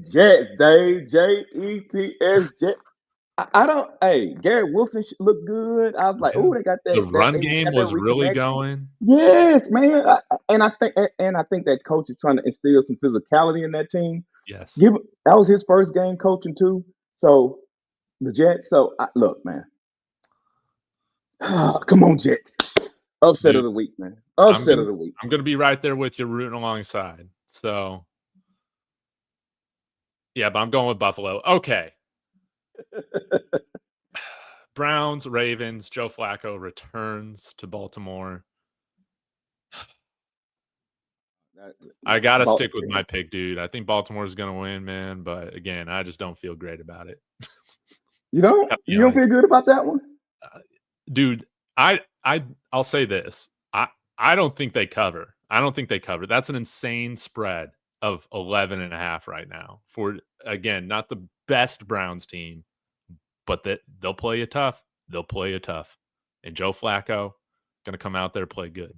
I don't. Hey, Garrett Wilson looked good. I was like, oh, they got that. The run game was really going. Yes, man. And I think that coach is trying to instill some physicality in that team. Yes. That was his first game coaching too. So the Jets. So look, man. Come on, Jets. Upset of the week, man. Upset of the week. I'm gonna be right there with you, rooting alongside. So, yeah, but I'm going with Buffalo. Okay. Browns, Ravens. Joe Flacco returns to Baltimore. I gotta stick with my pick, dude. I think Baltimore's gonna win, man. But again, I just don't feel great about it. You don't? You don't feel good about that one, dude? I'll say this. I don't think they cover. I don't think they cover. That's an insane spread of 11.5 right now for, again, not the best Browns team, but that they'll play you tough. They'll play you tough. And Joe Flacco going to come out there play good.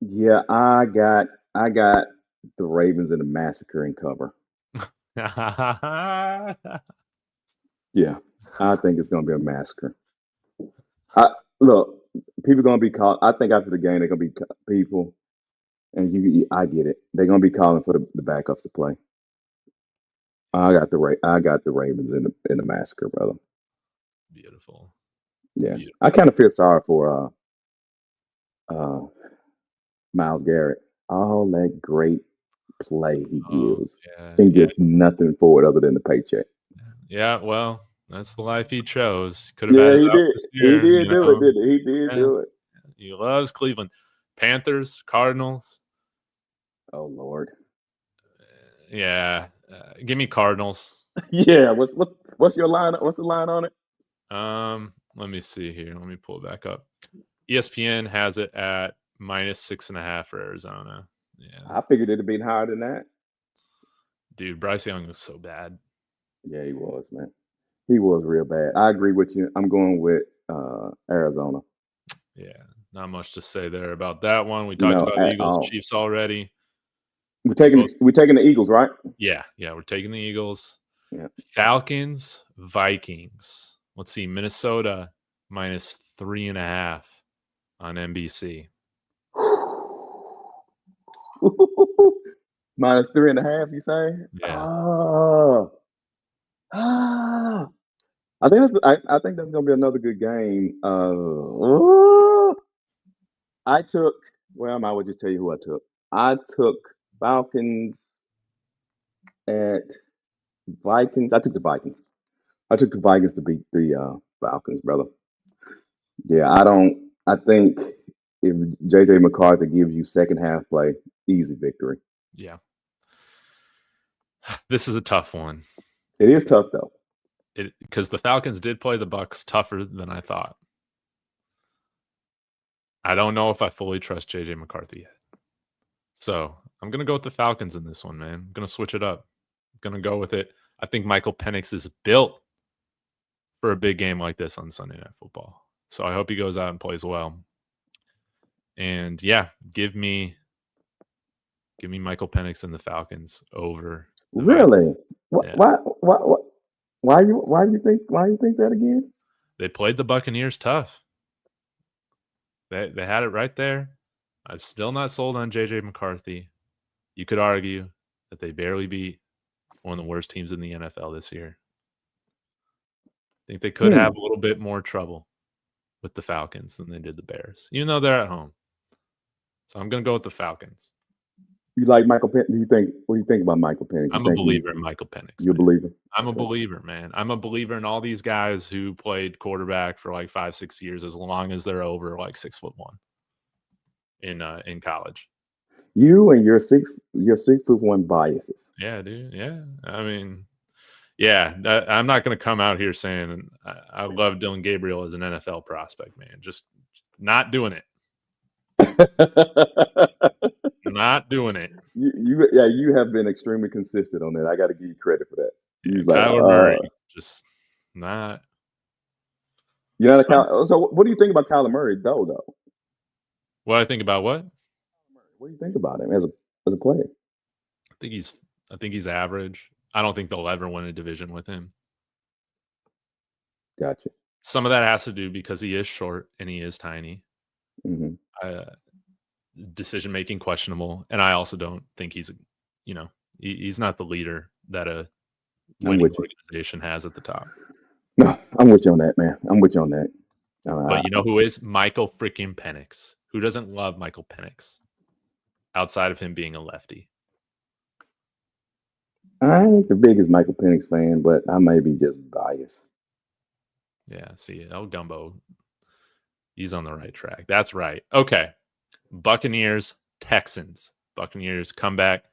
Yeah, I got the Ravens in a massacre and cover. Yeah, I think it's going to be a massacre. Look, people are going to be called. I think after the game, they're going to be people, and I get it. They're going to be calling for the backups to play. I got the Ravens in the massacre, brother. Beautiful. Yeah, beautiful. I kind of feel sorry for Myles Garrett. All that great play he gives, and gets nothing for it other than the paycheck. Yeah, well, that's the life he chose. Could have had it out this year. He did do it, didn't he? He did do it. He loves Cleveland. Panthers, Cardinals. Oh Lord. Yeah, give me Cardinals. Yeah, what's your line? What's the line on it? Let me see here. Let me pull it back up. ESPN has it at -6.5 for Arizona. Yeah, I figured it'd be higher than that. Dude, Bryce Young was so bad. Yeah, he was, man. He was real bad. I agree with you. I'm going with Arizona. Yeah, not much to say there about that one. We talked about Eagles, Chiefs already. We're taking the Eagles, right? Yeah, we're taking the Eagles. Yeah. Falcons, Vikings. Let's see, Minnesota -3.5 on NBC. -3.5, you say? Yeah. Oh. Ah. I think that's gonna be another good game. I took I would just tell you who I took. I took Falcons at Vikings. I took the Vikings. I took the Vikings to beat the Falcons, brother. Yeah, I think if JJ McCarthy gives you second half play, easy victory. Yeah. This is a tough one. It is tough though. Because the Falcons did play the Bucks tougher than I thought. I don't know if I fully trust JJ McCarthy yet. So I'm gonna go with the Falcons in this one, man. I'm gonna switch it up. I'm gonna go with it. I think Michael Penix is built for a big game like this on Sunday Night Football. So I hope he goes out and plays well. And yeah, give me Michael Penix and the Falcons over the Vikings. Really? Yeah. Why do you think that again? They played the Buccaneers tough. They had it right there. I'm still not sold on JJ McCarthy. You could argue that they barely beat one of the worst teams in the NFL this year. I think they could have a little bit more trouble with the Falcons than they did the Bears, even though they're at home. So I'm going to go with the Falcons. You like Michael Penix? What do you think about Michael Penix? I'm a believer in Michael Penix. You're a believer? I'm a believer, man. I'm a believer in all these guys who played quarterback for like 5-6 years, as long as they're over like 6'1" in college. You and your 6'1" biases. Yeah, dude. Yeah. I mean, yeah, I'm not going to come out here saying I love Dylan Gabriel as an NFL prospect, man. Just not doing it. Not doing it. You have been extremely consistent on that. I got to give you credit for that. Yeah, Kyler Murray, just not. You're not so what do you think about Kyler Murray though? What I think about what? What do you think about him as a player? I think he's average. I don't think they'll ever win a division with him. Gotcha. Some of that has to do because he is short and he is tiny. Mm-hmm. Decision making questionable, and I also don't think he's he's not the leader that a winning organization has at the top. No, I'm with you on that, man. I'm with you on that. But you know who is? Michael freaking Penix. Who doesn't love Michael Penix? Outside of him being a lefty. I ain't the biggest Michael Penix fan, but I may be just biased. Yeah, see, El Gumbo, he's on the right track. That's right. Okay. Buccaneers, Texans. Buccaneers comeback.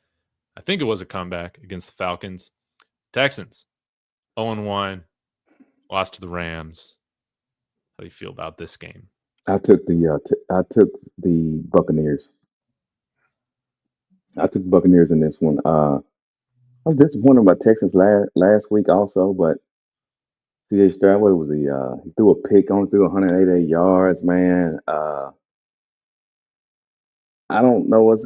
I think it was a comeback against the Falcons. Texans, 0-1, lost to the Rams. How do you feel about this game? I took the Buccaneers. I took the Buccaneers in this one. I was disappointed about Texans last week also, but CJ Stroud, what was he? He threw a pick, only threw 188 yards, man. I don't know what's.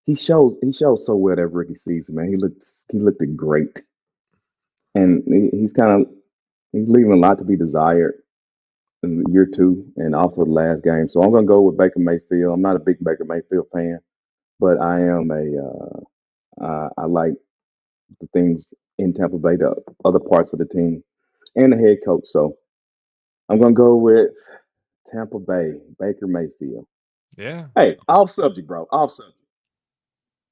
He shows so well that rookie season, man. He looked great, and he's leaving a lot to be desired in year 2 and also the last game. So I'm gonna go with Baker Mayfield. I'm not a big Baker Mayfield fan, but I am I like the things in Tampa Bay, the other parts of the team, and the head coach. So I'm gonna go with Tampa Bay, Baker Mayfield. Yeah. Hey, off subject, bro. Off subject.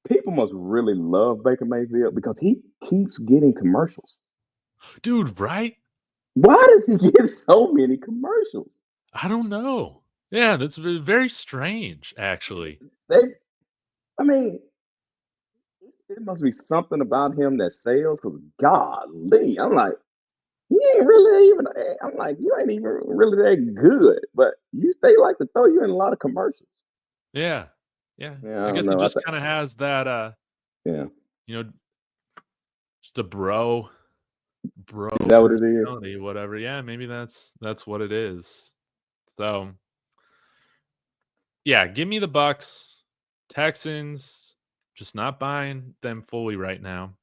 People must really love Baker Mayfield because he keeps getting commercials. Dude, right? Why does he get so many commercials? I don't know. Yeah, that's very strange, actually. I mean, it must be something about him that sells because, golly, I'm like, you ain't even really that good, but they like to throw you in a lot of commercials. Yeah. I guess he just kind of has that, yeah, just a bro. Is that what it is? Whatever. Yeah, maybe that's what it is. So, yeah, give me the Bucks. Texans, just not buying them fully right now.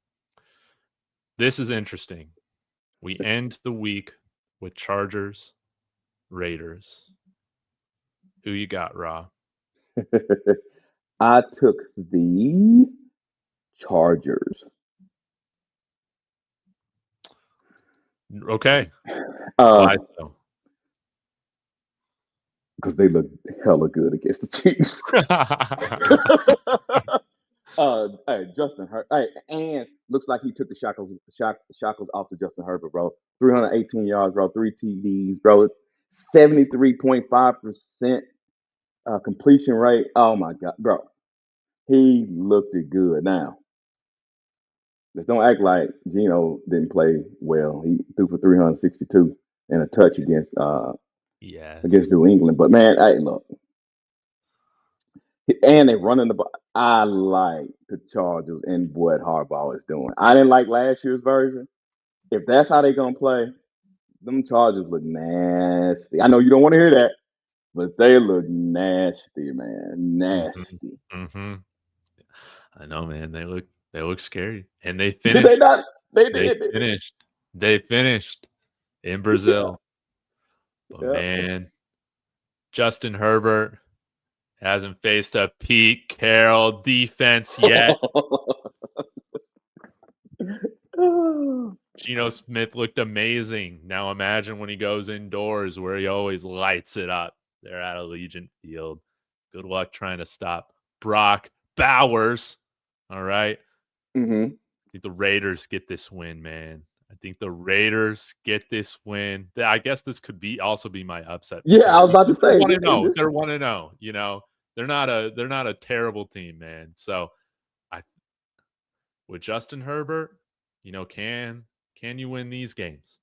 This is interesting. We end the week with Chargers, Raiders. Who you got, Raw? I took the Chargers. Okay. Uh, Why so? because they look hella good against the Chiefs. Hey, Justin Herbert. Hey, and looks like he took the shackles off to Justin Herbert, bro. 318 yards, bro. 3 TDs, bro. 73.5% completion rate. Oh my god, bro. He looked it good. Now, just don't act like Gino didn't play well. He threw for 362 and a touch against Yes. New England. But man, hey, look, and they running the ball. I like the Chargers and what Harbaugh is doing. I didn't like last year's version. If that's how they gonna play, them Chargers look nasty. I know you don't want to hear that, but they look nasty, man. Mhm. Nasty. Mhm. I know, man. They look scary. And they Did they finished. not? They They did. finished. They finished in Yeah. Brazil. But Yeah. man, Justin Herbert hasn't faced a Pete Carroll defense yet. Geno Smith looked amazing. Now imagine when he goes indoors where he always lights it up. They're at Allegiant Field. Good luck trying to stop Brock Bowers. All right. hmm I think the Raiders get this win, man. I think the Raiders get this win. I guess this could also be my upset pick Yeah, of I the was week. about to They're say one this. and zero. This They're 1-0. You know, they're not a terrible team, man. So I with Justin Herbert, can you win these games?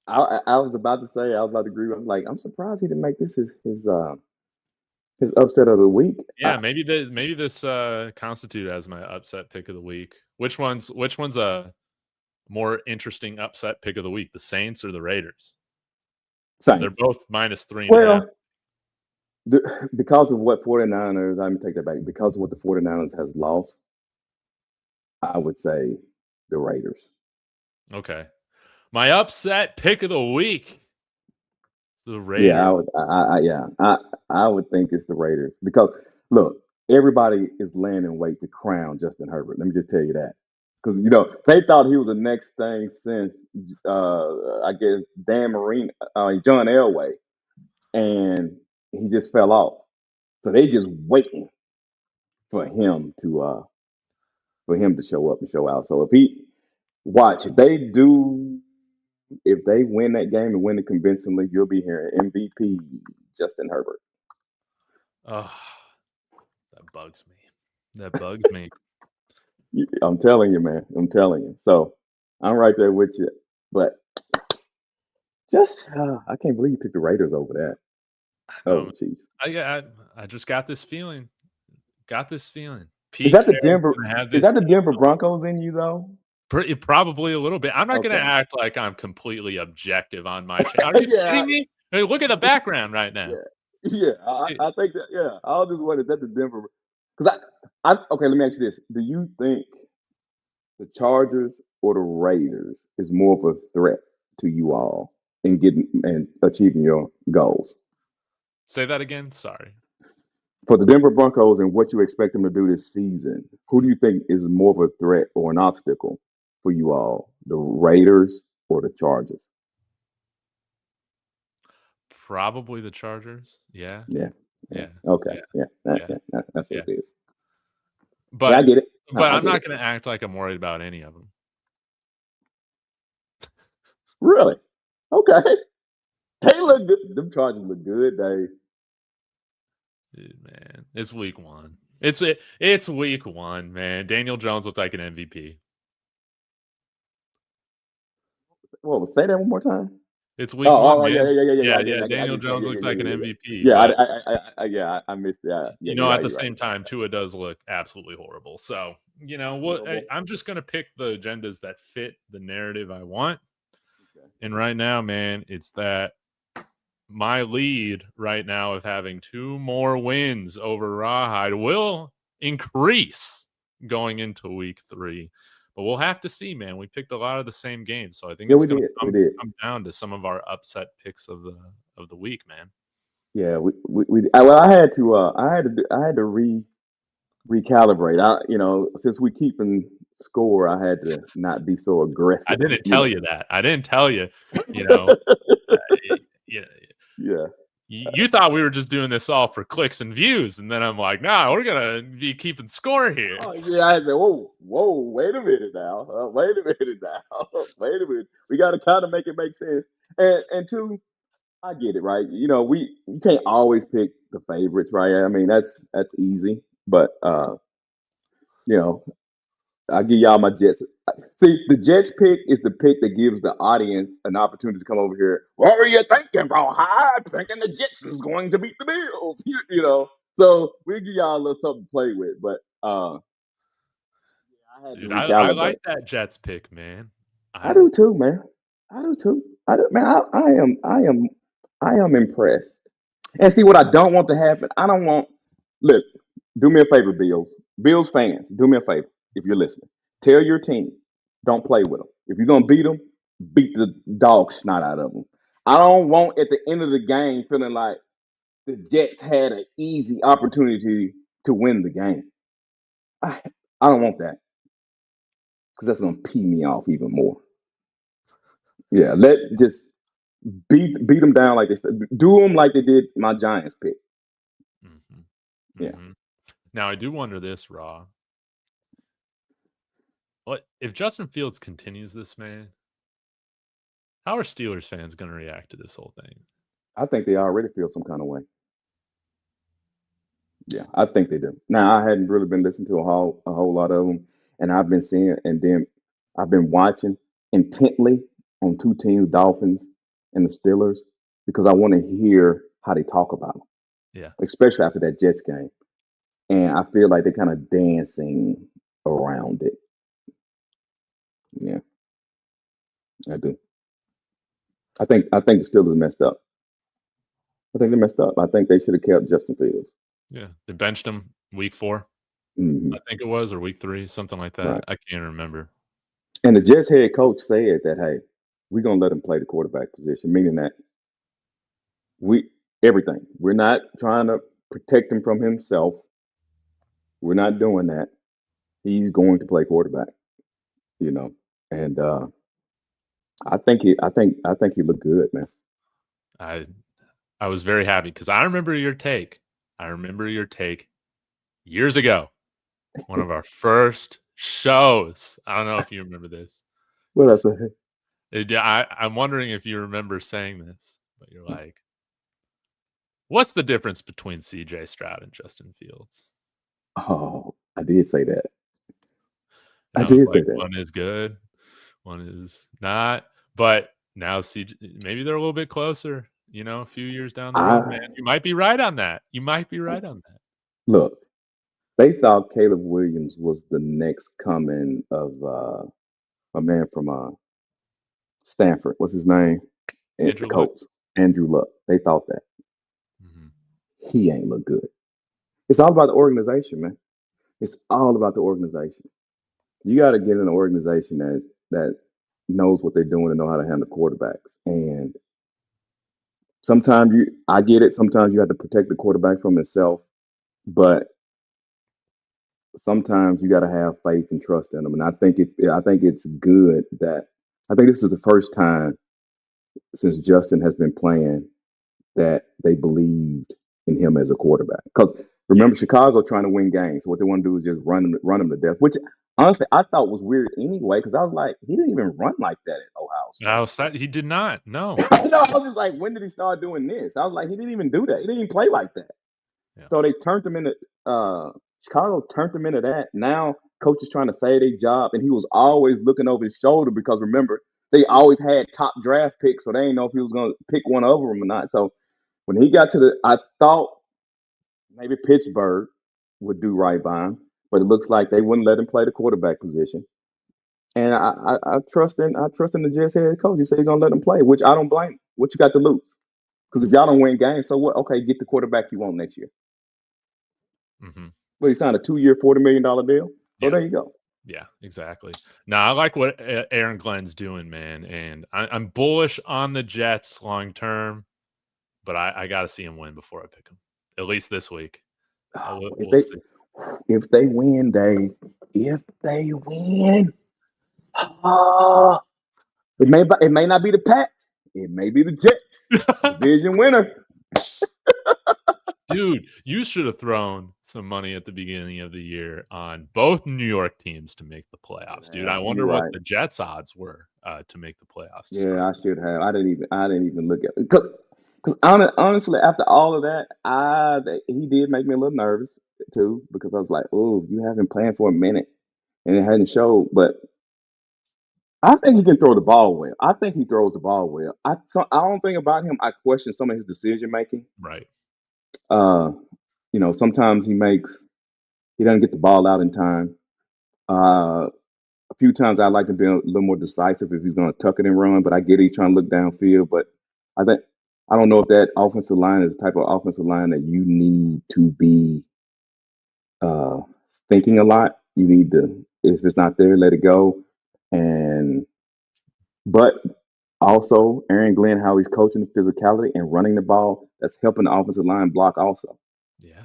I was about to say. I was about to agree. I'm like, I'm surprised he didn't make this his upset of the week. Yeah, maybe this constitute as my upset pick of the week. Which one's a more interesting upset pick of the week? The Saints or the Raiders? They're Saints. both minus 3.5. Well, because of what 49ers, I'm gonna take that back. Because of what the 49ers has lost, I would say the Raiders. Okay. My upset pick of the week. The Yeah, Raiders. I would think it's the Raiders because look, everybody is laying in wait to crown Justin Herbert. Let me just tell you that because they thought he was the next thing since I guess Dan Marino, John Elway, and he just fell off. So they just waiting for him to show up and show out. So if they win that game and win it convincingly, you'll be hearing MVP Justin Herbert. Oh, that bugs me. That bugs me. I'm telling you, man. I'm telling you. So I'm right there with you. But just I can't believe you took the Raiders over that. No, Oh, Chiefs. I just got this feeling. Got this feeling. Is Pete that the Carroll's Denver? gonna have Is this that the team Denver Broncos in you though? probably a little bit. I'm not gonna Okay. act like I'm completely objective on my channel. Are you Yeah. kidding me? Hey, look at the background right now. Yeah. Yeah. It- I think that. Yeah. I was just wondering, is that the Denver? Because okay. Let me ask you this: do you think the Chargers or the Raiders is more of a threat to you all in getting and achieving your goals? Say that again. Sorry. For the Denver Broncos and what you expect them to do this season, who do you think is more of a threat or an obstacle for you all? The Raiders or the Chargers? Probably the Chargers. Yeah. Yeah. Yeah. Yeah. Okay. Yeah. Yeah. Yeah. That's what Yeah. it is. Yeah, I But get it. but I I'm get not it. gonna act like I'm worried about any of them. Really? Okay. They look good. Them Chargers look good. Dude, man, it's week one. It's week one, man. Daniel Jones looked like an MVP. Well, say that one more time. It's Oh, week one, yeah, man. yeah, yeah, yeah, yeah. Yeah, I get yeah. it. I Daniel get you. Jones Yeah, yeah, looked yeah, like yeah, an yeah, yeah. MVP, Yeah, but I missed it. Yeah, you're at right. the You're right. same time, Tua does look absolutely horrible. So, what? Horrible. I'm just gonna pick the agendas that fit the narrative I want. Okay. And right now, man, it's that my lead right now of having 2 more wins over Rawhide will increase going into week 3. But we'll have to see, man. We picked a lot of the same games, so I think Yeah, it's we gonna did. We did. come down to some of our upset picks of the week, man. Yeah, well, I had to recalibrate. Since we keeping score, I had to not be so I aggressive. didn't tell you that. I didn't tell you, you know, yeah, Yeah. you thought we were just doing this all for clicks and views, and then I'm like, nah, we're gonna be keeping score here. Oh yeah, I said, whoa, wait a minute now. Wait a minute now. Wait a minute. We got to kind of make it make sense. And two, I get it, right? You can't always pick the favorites, right? I mean, that's easy, but you know, I give y'all my Jets. See, the Jets pick is the pick that gives the audience an opportunity to come over here. What were you thinking, bro? I'm thinking the Jets is going to beat the Bills. So we give y'all a little something to play with. But I had to Dude, I recalibrate. like that Jets pick, man. I do too, man. I do too. Man. I am impressed. And see what I don't want to happen. I don't want. Look, do me a favor, Bills fans. Do me a favor if you're listening. Tell your team, don't play with them. If you're gonna beat the dog snot out of them. I don't want at the end of the game feeling like the Jets had an easy opportunity to win the game. I, I don't want that because that's gonna pee me off even more. Yeah, just beat them down like this. Do them like they did my Giants pick. Mhm. Yeah. Mhm. Now I do wonder this, Raw. What if Justin Fields continues this, man? How are Steelers fans gonna react to this whole thing? I think they already feel some kind of way. Yeah, I think they do. Now, I hadn't really been listening to a whole lot of them, and I've been seeing, and then I've been watching intently on two teams, Dolphins and the Steelers, because I want to hear how they talk about them, Yeah. especially after that Jets game. And I feel like they're kind of dancing around it. Yeah, I do. I think the Steelers messed up. I think they messed up. I think they should have kept Justin Fields. Yeah. They benched him week 4, Hmm. I think it was, or week 3, something like that. Right. I can't remember. And the Jets head coach said that, hey, we're gonna let him play the quarterback position, meaning that we everything. We're not trying to protect him from himself. We're not doing that. He's going to play quarterback, you know. And I think he looked good, man. I I was very happy because I remember your take. I remember your take years ago. One of our first shows. I don't know if you remember this. What You I s- say? I'm wondering if you remember saying this, but you're like, what's the difference between CJ Stroud and Justin Fields? Oh, I did say that. And I I was did say like, that. one is good, one is not. But now CJ, maybe they're a little bit closer, a few years down the road, man. I You might be right on that. You might be right on that. look. They thought Caleb Williams was the next coming of a man from Stanford. What's his name? The Andrew Luck. coach, Andrew Luck. They thought that Mhm. he ain't look good. It's all about the organization, man. It's all about the organization. You got to get in an organization that knows what they're doing and know how to handle quarterbacks. And sometimes I get it. Sometimes you have to protect the quarterback from himself, but sometimes you got to have faith and trust in them. And I think it's good that I think this is the first time since Justin has been playing that they believed in him as a quarterback. Because Yeah. remember, Chicago trying to win games. So what they want to do is just run him to death. Which honestly, I thought was weird anyway. Because I was like, he didn't even run like that at Ohio State. He did not. No. I was just like, when did he start doing this? I was like, he didn't even do that. He didn't even play like that. Yeah. So they turned him into Chicago turned him into that. Now coach is trying to save their job, and he was always looking over his shoulder because remember they always had top draft picks, so they didn't know if he was going to pick one over them or not. So when he got to I thought maybe Pittsburgh would do right by him, but it looks like they wouldn't let him play the quarterback position. And I trust in the Jets head coach. He said he's gonna let him play, which I don't blame him. What you got to lose? Because if y'all don't win games, so what? Okay, get the quarterback you want next year. Hmm. Well, he signed a 2-year, $40 million deal. So Yeah. there you go. Yeah, exactly. Now, I like what Aaron Glenn's doing, man, and I'm bullish on the Jets long term, but I got to see him win before I pick him. At least this week. If We'll they see. if they win, Dave, if they win, ah, it may not be the Pats. It may be the Jets, division winner. Dude, you should have thrown some money at the beginning of the year on both New York teams to make the playoffs, dude. I You're wonder what right. the Jets odds were to make the playoffs to start. Yeah, I should have. I didn't even look at it because honestly, after all of that, he did make me a little nervous too because I was like, oh, you haven't playing for a minute and it hadn't showed. But I think he can throw the ball well. I think he throws the ball well. I don't think about him. I question some of his decision making. Right. Uh, sometimes he doesn't get the ball out in time. Uh, a few times I like to be a little more decisive if he's going to tuck it and run, but I get he's trying to look downfield. But I think I don't know if that offensive line is the type of offensive line that you need to be uh, thinking a lot. You need to, if it's not there, let it go. And but also Aaron Glenn, how he's coaching the physicality and running the ball, that's helping the offensive line block also. Yeah.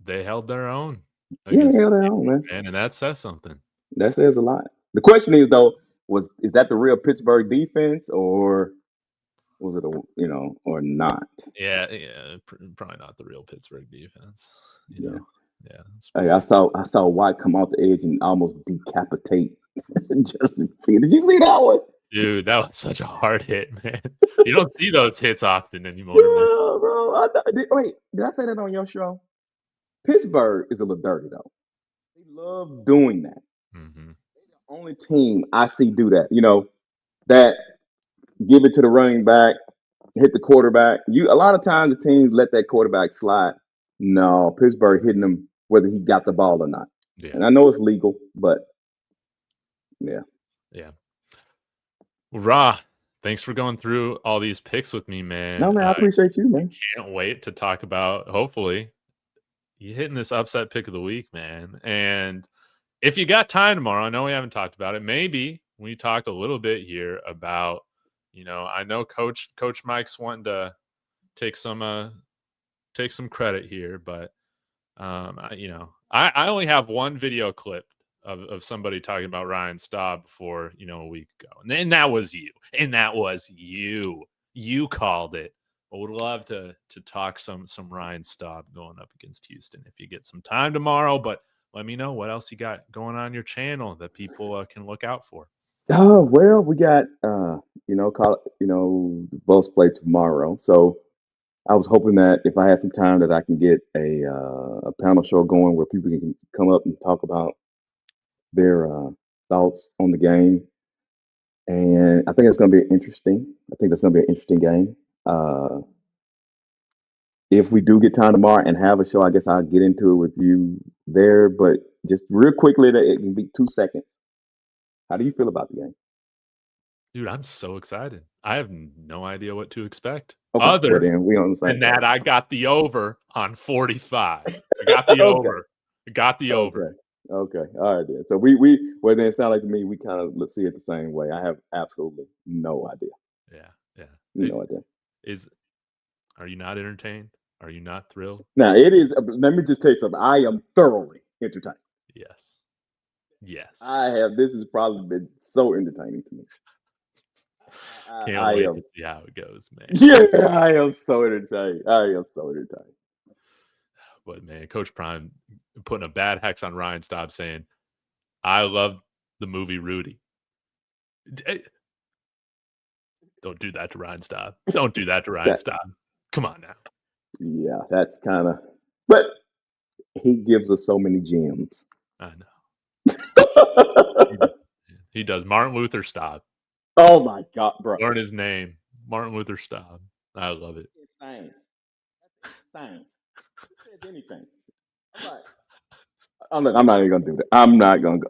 They held their own Yeah, against hell the their own, Steelers, man. man, and that says something. That says a lot. The question is though, is that the real Pittsburgh defense or was it or not? Yeah, yeah, probably not the real Pittsburgh defense. You Yeah. know, yeah, it's Hey, probably I saw White come off the edge and almost decapitate Justin Field. Did you see that one? dude. That was such a hard hit, man. You don't see those hits often anymore, man. Yeah, bro. Wait, did I say that on your show? Pittsburgh is a little dirty though. They love doing that. Hmm. Only team I see do that. That give it to the running back, hit the quarterback. A lot of times the teams let that quarterback slide. No, Pittsburgh hitting him whether he got the ball or not. Yeah, And I know it's legal, but yeah. yeah. Well, Ra, thanks for going through all these picks with me, No man. man, I I appreciate you, man. can't wait to talk about. Hopefully, you hitting this upset pick of the week, man. And if you got time tomorrow, I know we haven't talked about it. Maybe we talk a little bit here about, I know Coach Mike's wanting to take some credit here, but I only have one video clip of somebody talking about Ryan Staub before, a week ago. And that was you. And that was you. You called it. I would love to talk some Ryan Staub going up against Houston if you get some time tomorrow, but let me know what else you got going on your channel that people can look out for. Oh well, we got the Bulls play tomorrow. So I was hoping that if I had some time that I can get a panel show going where people can come up and talk about their thoughts on the game. And I think it's going to be interesting. I think that's going to be an interesting game. Uh, if we do get time tomorrow and have a show, I guess I'll get into it with you there. But just real quickly, that it can be 2 seconds. How do you feel about the game? Dude, I'm so excited. I have no idea what to expect Okay, well other then we on the same than that page. I got the over on 45. I got the Okay, over. I got the over. okay, okay. All right then. So we well then it sounds like to me we kind of see it the same way. I have absolutely no idea, Yeah, yeah. no idea. Is Are you not entertained? Are you not thrilled? Now it is. Let me just tell you something. I am thoroughly entertained. Yes. Yes. I have. This has probably been so entertaining to me. Can't I wait to am. see how it goes, man. Yeah, I am so entertained. I am so entertained. But man, Coach Prime putting a bad hex on Ryan Staub saying, I love the movie Rudy. Don't do that to Ryan Staub. Don't do that to Ryan That Staub. Come on now. yeah, that's kind of. But he gives us so many gems. I know. He does. Martin Luther Staub. Oh my God, bro! Learn his name. Martin Luther Staub. I love it. Insane. That's insane. Who says anything? I'm not even gonna do that. I'm not gonna go.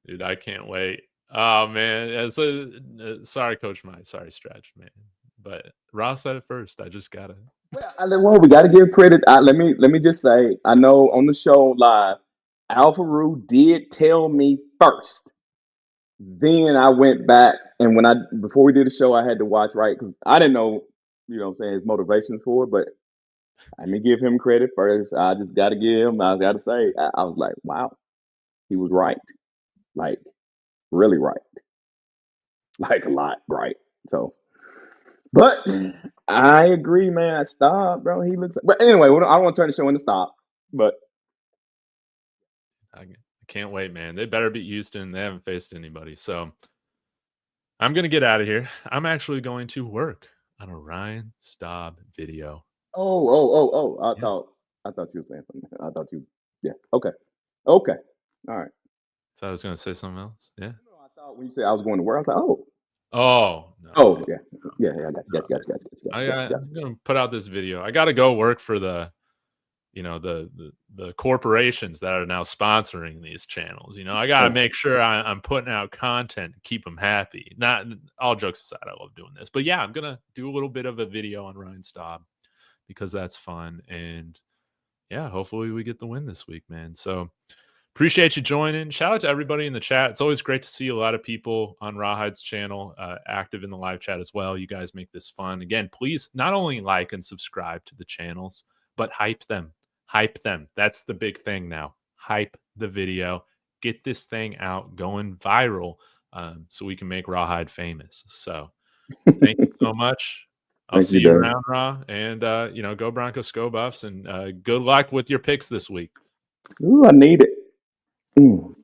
Dude, I can't wait. Oh man, yeah, so sorry, Coach Mike. Sorry, Stretch, man. But Ross said it first. I just gotta. Well, we got to give credit. Let me just say, I know on the show live, Alpha Roo did tell me first. Then I went back, and when I before we did the show, I had to watch right because I didn't know, what I'm saying, his motivation for it. But let me give him credit first. I just got to give him. I got to say, I was like, wow, he was right, like really right, like a lot right. So, but I agree, man. Stop, bro. He looks. But anyway, I don't want to turn the show into stop. But I can't wait, man. They better beat Houston. They haven't faced anybody, so I'm gonna get out of here. I'm actually going to work on a Ryan Staub video. oh. Yeah, I thought you were saying something. I thought you. Yeah. Okay. Okay. All right. thought I was gonna say something else. Yeah. No, I thought when you said I was going to work, I was like, oh, Oh no, oh, man. yeah, No, yeah. I got you, no, got you, man. got you, got you, got you, got you, got you, got I'm gonna put out this video. I gotta go work for the the corporations that are now sponsoring these channels. I got to you. make sure I'm putting out content to keep them happy. Not all jokes aside, I love doing this, but yeah, I'm gonna do a little bit of a video on Ryan Staub because that's fun, and yeah, hopefully we get the win this week, man. So appreciate you joining. Shout out to everybody in the chat. It's always great to see a lot of people on Rawhide's channel active in the live chat as well. You guys make this fun. Again, please not only like and subscribe to the channels, but hype them. Hype them. That's the big thing now. Hype the video. Get this thing out, going viral, so we can make Rawhide famous. So thank you so much. I'll Thank see you, you Dave. around, Raw. And, go Broncos, go Buffs. And good luck with your picks this week. Ooh, I need it. Mm.